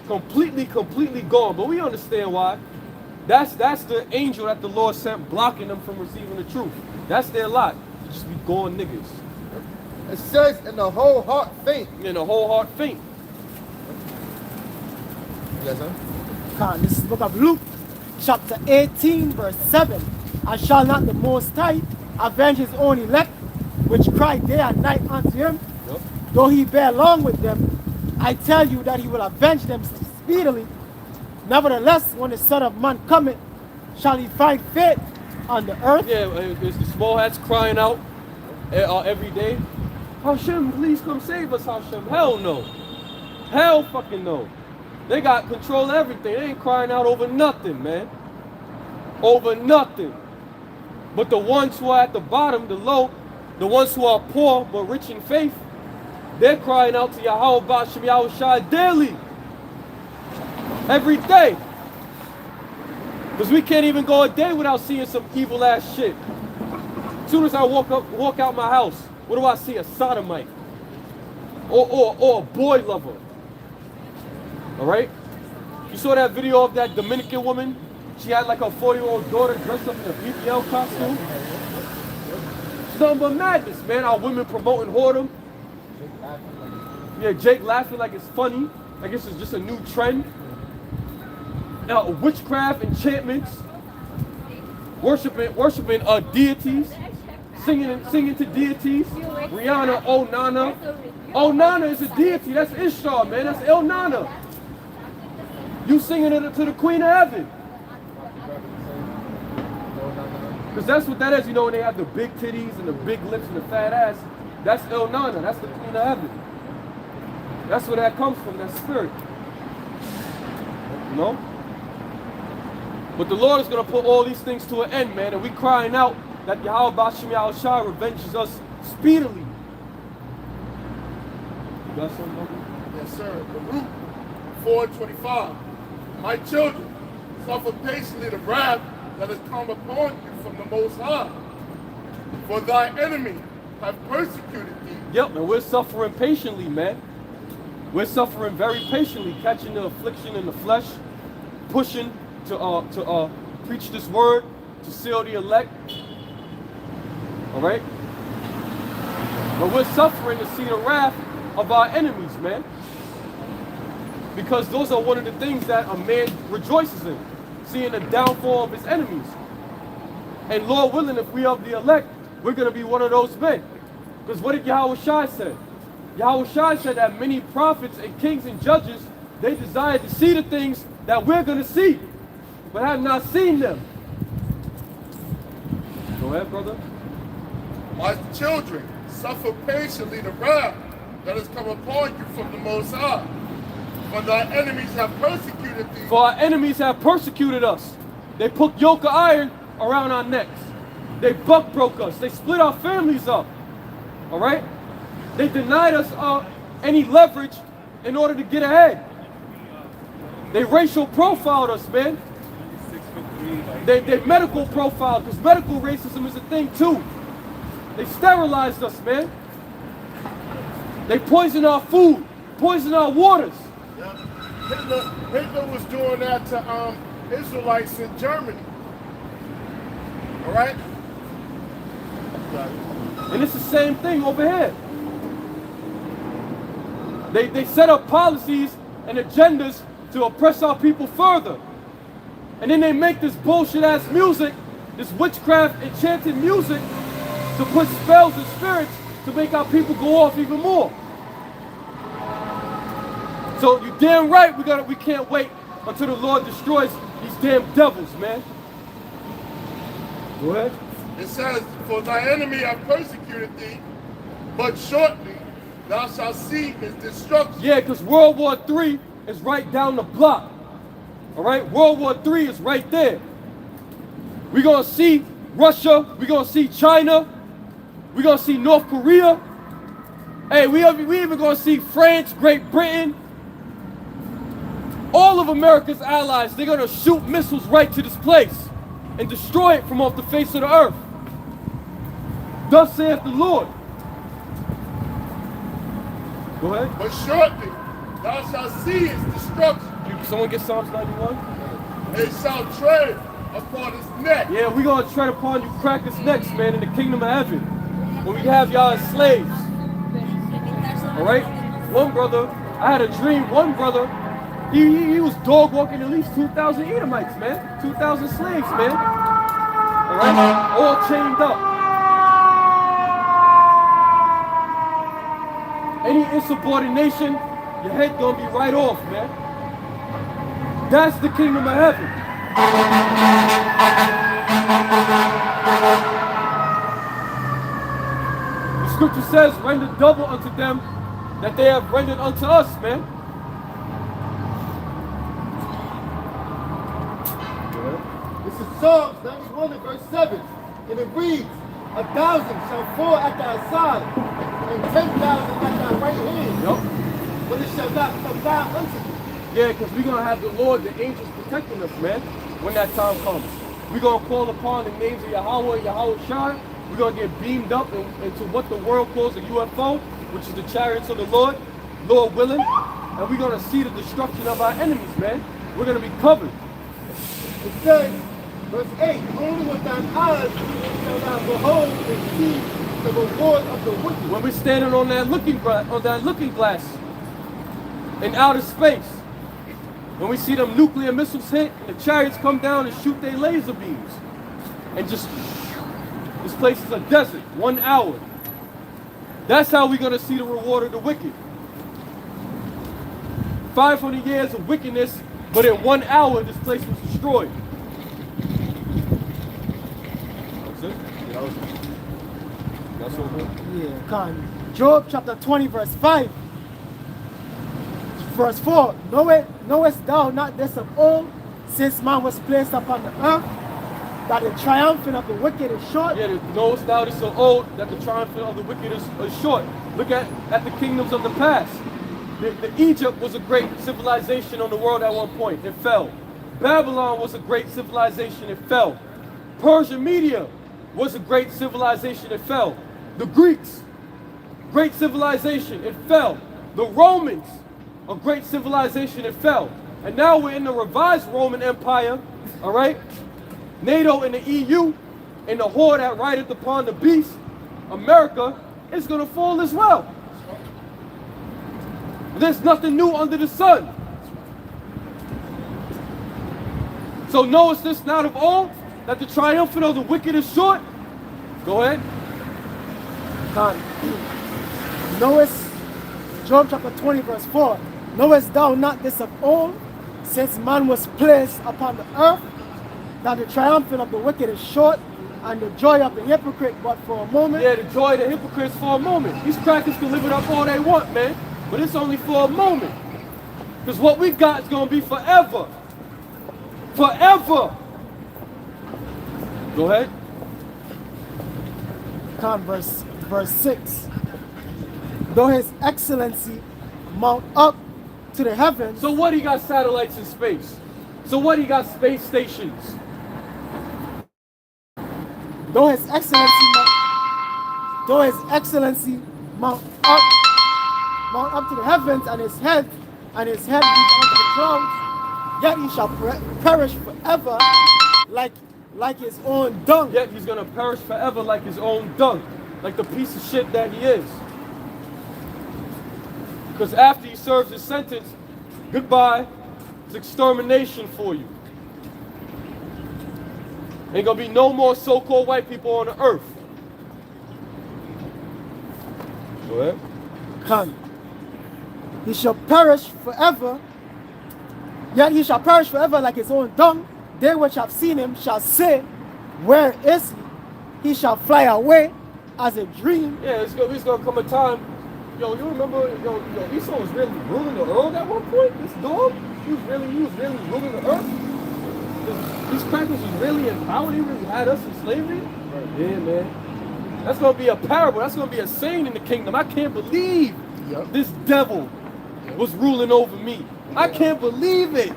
Completely gone. But we understand why. That's the angel that the Lord sent blocking them from receiving the truth. That's their lot. To just be gone niggas. It says, and the whole heart faint. And the whole heart faint. Yes, sir. This is the book of Luke, chapter 18, verse 7. And shall not the Most High avenge his own elect, which cry day and night unto him? Yep. Though he bear long with them, I tell you that he will avenge them speedily. Nevertheless, when the Son of Man cometh, shall he find faith on the earth? Yeah, it's the small hats crying out every day. Hashem, please come save us, Hashem. Hell no. Hell fucking no. They got control of everything. They ain't crying out over nothing, man. Over nothing. But the ones who are at the bottom, the low, the ones who are poor but rich in faith, they're crying out to Yahweh Ba'ashem Yahushua daily. Every day. Because we can't even go a day without seeing some evil ass shit. As soon as I walk out my house, what do I see? A sodomite. Or a boy lover. Alright? You saw that video of that Dominican woman? She had like a 40-year-old daughter dressed up in a BBL costume. It's nothing but madness, man. Our women promoting whoredom. Yeah, Jake laughing like it's funny. I guess it's just a new trend. Witchcraft, enchantments. Worshiping deities. Singing to deities. Rihanna, Oh Nana. Oh Nana is a deity. That's Ishtar, man. That's El Nana. You singing it to the Queen of Heaven. Because that's what that is. You know, when they have the big titties and the big lips and the fat ass, that's El Nana. That's the Queen of Heaven. That's where that comes from, that spirit. You know? But the Lord is going to put all these things to an end, man. And we crying out that Yahweh Ba'ashem Yahushua revenges us speedily. You got something, Uncle? Yes, sir. Baruch 4:25. My children, suffer patiently the wrath that has come upon you from the Most High. For thy enemy have persecuted thee. Yep, and we're suffering patiently, man. We're suffering very patiently, catching the affliction in the flesh, pushing to preach this word, to seal the elect. All right? But we're suffering to see the wrath of our enemies, man. Because those are one of the things that a man rejoices in, seeing the downfall of his enemies. And Lord willing, if we are the elect, we're going to be one of those men. Because what did Yahushua say? Yahushua said that many prophets and kings and judges They desire to see the things that we're going to see, but have not seen them. Go ahead, brother. My children, suffer patiently the wrath that has come upon you from the Most High. For thy enemies have persecuted thee. For our enemies have persecuted us. They put yoke of iron around our necks. They buck broke us. They split our families up. All right? They denied us any leverage in order to get ahead. They racial profiled us, man. They medical profiled, because medical racism is a thing too. They sterilized us, man. They poisoned our food, poisoned our waters. Yeah. Hitler was doing that to Israelites in Germany. All right? And it's the same thing over here. They set up policies and agendas to oppress our people further. And then they make this bullshit ass music, this witchcraft enchanted music, to put spells and spirits to make our people go off even more. So you damn right we can't wait until the Lord destroys these damn devils, man. Go ahead. It says, for thy enemy have persecuted thee, but shortly thou shalt see his destruction. Yeah, because World War III is right down the block. All right? World War III is right there. We're going to see Russia. We're going to see China. We're going to see North Korea. Hey, we even going to see France, Great Britain. All of America's allies, they're going to shoot missiles right to this place and destroy it from off the face of the earth. Thus saith the Lord. Go ahead. But shortly thou shalt see his destruction. Someone get Psalms 91? It shall tread upon his neck. Yeah, we're going to tread upon you crackers necks, man, in the kingdom of heaven. When we have y'all as slaves. All right? One brother, I had a dream, one brother, he was dog walking at least 2,000 Edomites, man. 2,000 slaves, man. All right? All chained up. Any insubordination, your head gonna be right off, man. That's the kingdom of heaven. The scripture says, render double unto them that they have rendered unto us, man. This is Psalms 91 and verse 7. And it reads, 1,000 shall fall at thy side, and 10,000 at thy right hand. Yep. But it shall not come down unto thee. Yeah, because we're going to have the Lord, the angels protecting us, man, when that time comes. We're going to call upon the names of Yahweh, Yahweh Shai. We're going to get beamed up into what the world calls a UFO, which is the chariots of the Lord, Lord willing. And we're going to see the destruction of our enemies, man. We're going to be covered. It says, verse 8, only with thine eyes shall thou behold and see the reward of the wicked. When we're standing on that looking glass in outer space, when we see them nuclear missiles hit and the chariots come down and shoot their laser beams, and just, this place is a desert, 1 hour. That's how we're going to see the reward of the wicked. 500 years of wickedness, but in 1 hour this place was destroyed. That's it? That's all. Yeah, come. Job chapter 20, verse 5. Verse 4. Knowest thou not this of old, since man was placed upon the earth, that the triumphing of the wicked is short? Yeah, knowest thou this of old, that the triumphing of the wicked is short. Look at the kingdoms of the past. The Egypt was a great civilization on the world at one point. It fell. Babylon was a great civilization. It fell. Persia Media was a great civilization. It fell. The Greeks, great civilization. It fell. The Romans, a great civilization. It fell. And now we're in the revised Roman Empire. All right. NATO and the EU and the whore that rideth upon the beast, America, is going to fall as well. There's nothing new under the sun. So knowest this not of all, that the triumphant of the wicked is short? Go ahead. Knowest, Job chapter 20, verse 4. Knowest thou not this of old, since man was placed upon the earth, that the triumphant of the wicked is short, and the joy of the hypocrite but for a moment? Yeah, the joy of the hypocrites for a moment. These crackers can live it up all they want, man. But it's only for a moment. Because what we got is going to be forever. Forever. Go ahead. Verse 6. Though his excellency mount up to the heavens. So what, he got satellites in space? So what, he got space stations? Though his excellency mount up to the heavens, and his head reach unto the clouds, yet he shall perish forever like his own dung. Yet he's gonna perish forever like his own dung, like the piece of shit that he is. Because after he serves his sentence, goodbye, it's extermination for you. Ain't gonna be no more so-called white people on the earth. Go ahead. Come. He shall perish forever, yet he shall perish forever like his own dung. They which have seen him shall say, where is he? He shall fly away as a dream. Yeah, it's gonna come a time. Yo, you remember, Esau was really ruling the earth at one point? This dog? He was really ruling the earth? These crackers was really in power? He really had us in slavery? Right. Yeah, man. That's gonna be a parable. That's gonna be a saying in the kingdom. I can't believe this devil was ruling over me. I can't believe it.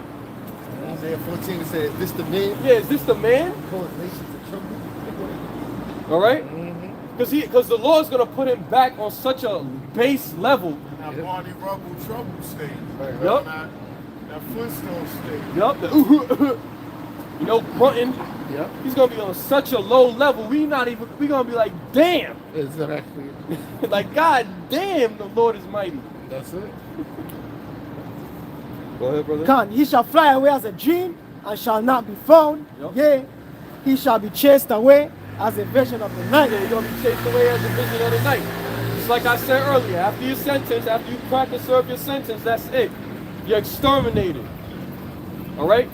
Isaiah 14 said, is this the man? Yeah, is this the man? Cause nations to tremble. All right? Because the Lord's going to put him back on such a base level. That Barney Rubble trouble state. Yup. That Flintstone state. Yup. You know, grunting. Yep. He's going to be on such a low level. We going to be like, damn. Exactly. Like, God damn, the Lord is mighty. That's it. Go ahead, brother. Come, he shall fly away as a dream and shall not be found. Yep. Yea, he shall be chased away as a vision of the night. Yeah, you're going to be chased away as a vision of the night. Just like I said earlier, after your sentence, after you crack and serve your sentence, that's it. You're exterminated. All right?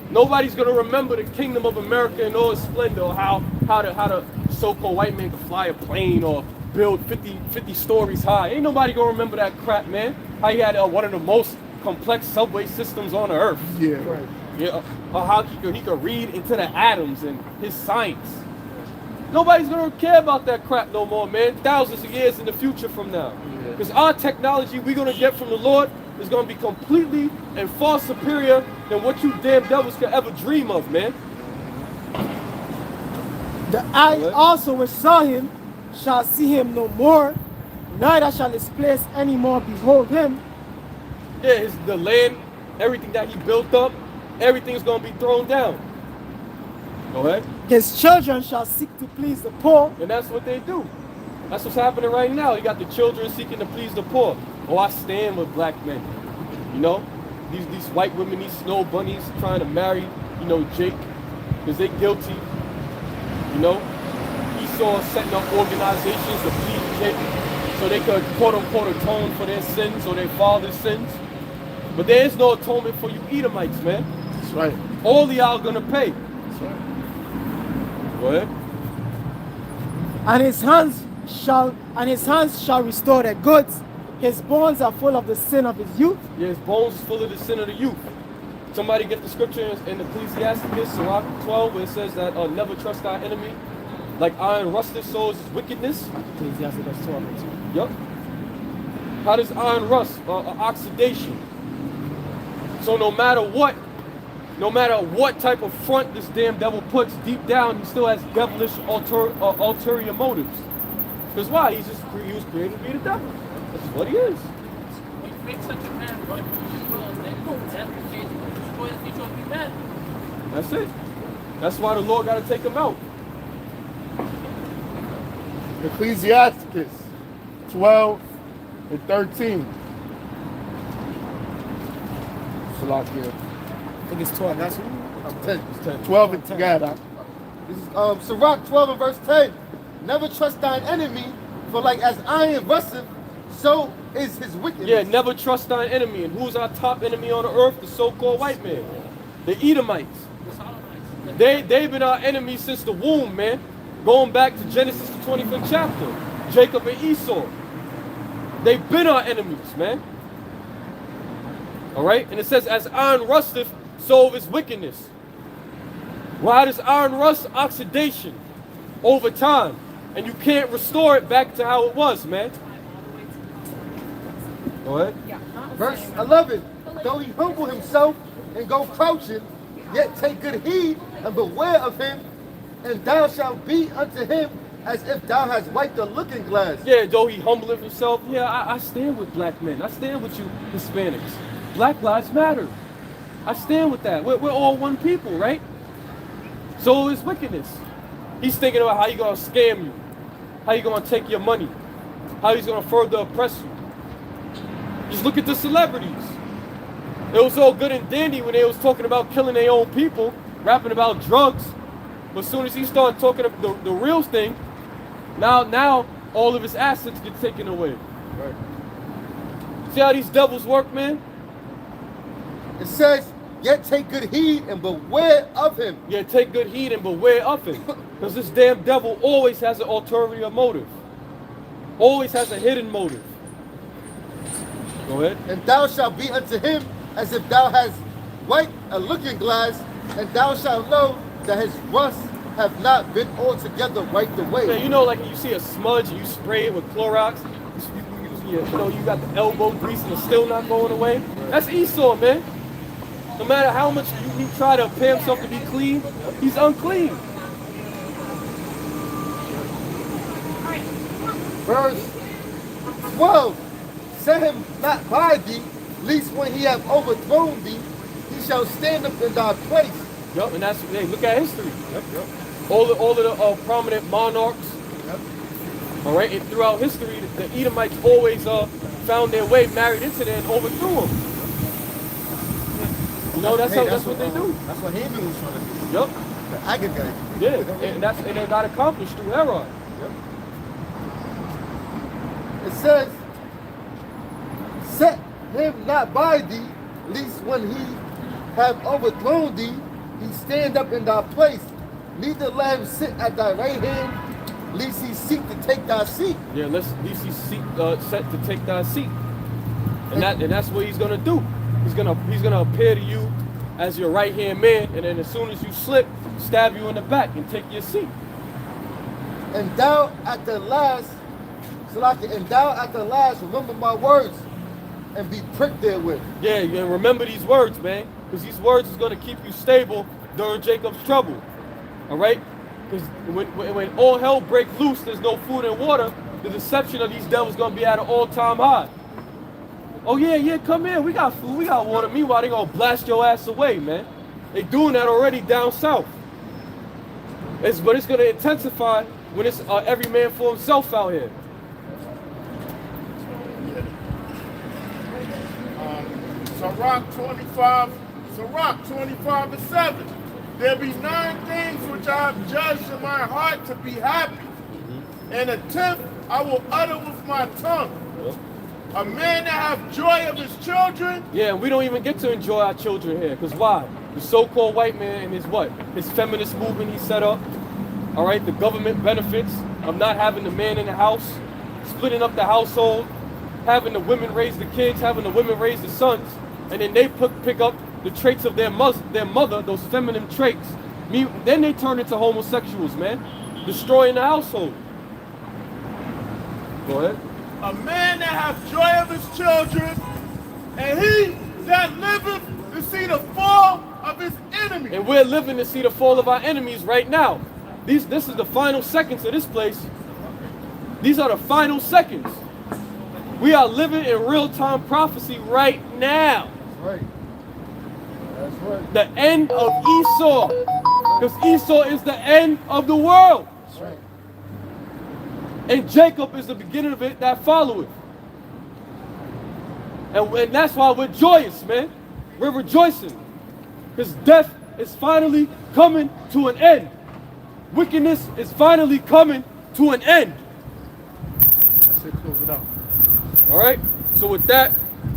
Nobody's going to remember the kingdom of America in all its splendor, or how the so-called white man could fly a plane or build 50 stories high. Ain't nobody going to remember that crap, man. How he had one of the most complex subway systems on earth. Yeah. Right. Yeah, or how he could read into the atoms and his science. Nobody's gonna care about that crap no more, man. Thousands of years in the future from now. Because our technology we're gonna get from the Lord is gonna be completely and far superior than what you damn devils could ever dream of, man. The eye also which saw him shall see him no more, neither shall his place any more behold him. Yeah, the land, everything that he built up, everything's gonna be thrown down. Go ahead. His children shall seek to please the poor. And that's what they do. That's what's happening right now. You got the children seeking to please the poor. Oh, I stand with black men. You know, these white women, these snow bunnies trying to marry, Jake, because they're guilty. You know, Esau setting up organizations to please Jake so they could quote unquote atone for their sins or their father's sins. But there is no atonement for you Edomites, man. That's right. All of y'all gonna pay. That's right. Go ahead. And his hands shall restore their goods. His bones are full of the sin of his youth. Yeah, his bones is full of the sin of the youth. Somebody get the scripture in Ecclesiastes, Sirach 12, where it says that never trust thy enemy. Like iron rusted, so is wickedness. Ecclesiastes 12. Yep. How does iron rust? Oxidation. So no matter what type of front this damn devil puts deep down, he still has devilish ulterior motives. Because why? He was created to be the devil. That's what he is. You make such a man, but That's it. That's why the Lord got to take him out. Ecclesiastes 12 and 13. Salakia. I think it's 12. That's 10. 12 and together. This is Sirach 12 and verse 10. Never trust thine enemy, for like as iron rusteth, so is his wickedness. Yeah, never trust thine enemy. And who's our top enemy on the earth? The so-called white man. The Edomites. They've been our enemies since the womb, man. Going back to Genesis, the 25th chapter. Jacob and Esau. They've been our enemies, man. All right? And it says, as iron rusteth, so is wickedness. Why does iron rust? Oxidation over time. And you can't restore it back to how it was, man. Go ahead. Verse 11. Though he humble himself and go crouching, yet take good heed and beware of him, and thou shalt be unto him as if thou hast wiped the looking glass. Yeah, though he humbleth himself. Yeah, I stand with black men. I stand with you Hispanics. Black lives matter. I stand with that. We're all one people, right? So is wickedness. He's thinking about how he's going to scam you, how he's going to take your money, how he's going to further oppress you. Just look at the celebrities. It was all good and dandy when they was talking about killing their own people, rapping about drugs. But as soon as he started talking about the real thing, now all of his assets get taken away. Right. See how these devils work, man? It says, yet take good heed and beware of him. Yeah, take good heed and beware of him. Because this damn devil always has an ulterior motive. Always has a hidden motive. Go ahead. And thou shalt be unto him as if thou hast wiped a looking glass, and thou shalt know that his rust have not been altogether wiped away. Yeah, you know, like you see a smudge and you spray it with Clorox, you got the elbow grease and it's still not going away. That's Esau, man. No matter how much he try to pay himself to be clean, he's unclean. Verse 12. Set him not by thee, lest when he have overthrown thee, he shall stand up in thy place. Yup, and that's, hey, look at history. Yep. All of the prominent monarchs. Yep. All right, and throughout history, the Edomites always found their way, married into them, and overthrew them. You know, that's what they do. That's what Haman was trying to do. Yup. The Agagite. Yeah, and they got accomplished through Herod. Yep. It says, set him not by thee, lest when he have overthrown thee, he stand up in thy place. Neither let him sit at thy right hand, lest he seek to take thy seat. Yeah, lest he set to take thy seat. And that's what he's gonna do. He's gonna appear to you as your right hand man, and then as soon as you slip, stab you in the back and take your seat. And thou at the last, remember my words and be pricked therewith. Yeah, and remember these words, man, because these words is gonna keep you stable during Jacob's trouble. All right? Because when all hell breaks loose, there's no food and water, the deception of these devils gonna be at an all-time high. Oh yeah, come here. We got food, we got water. Meanwhile, they gonna blast your ass away, man. They doing that already down south. But it's gonna intensify when it's every man for himself out here. Sirach 25:7. There be 9 things which I have judged in my heart to be happy, and a 10th I will utter with my tongue. A man that have joy of his children. Yeah, we don't even get to enjoy our children here. Because why? The so-called white man and his what? His feminist movement he set up. All right, the government benefits of not having the man in the house, splitting up the household, having the women raise the kids, having the women raise the sons, and then they pick up the traits of their mother, those feminine traits. Then they turn into homosexuals, man, destroying the household. Go ahead. A man that have joy of his children, and he that liveth to see the fall of his enemies. And we're living to see the fall of our enemies right now. This is the final seconds of this place. These are the final seconds. We are living in real-time prophecy right now. That's right. That's right. The end of Esau. Because Esau is the end of the world. That's right. And Jacob is the beginning of it that followeth. And that's why we're joyous, man. We're rejoicing. Because death is finally coming to an end. Wickedness is finally coming to an end. Let's close it out. All right? So with that,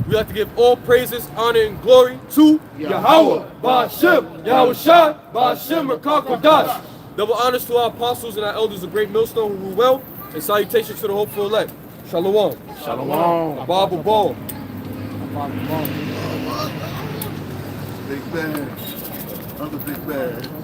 we like to give all praises, honor, and glory to Yahweh, Ba'ashem, Yahweh Shai, Ba'ashem, Rakah Kodash. Double honors to our apostles and our elders of Great Millstone who rule well, and salutations to the hopeful elect. Shalom. Shalom. Bible Ball. Big man. Other big man.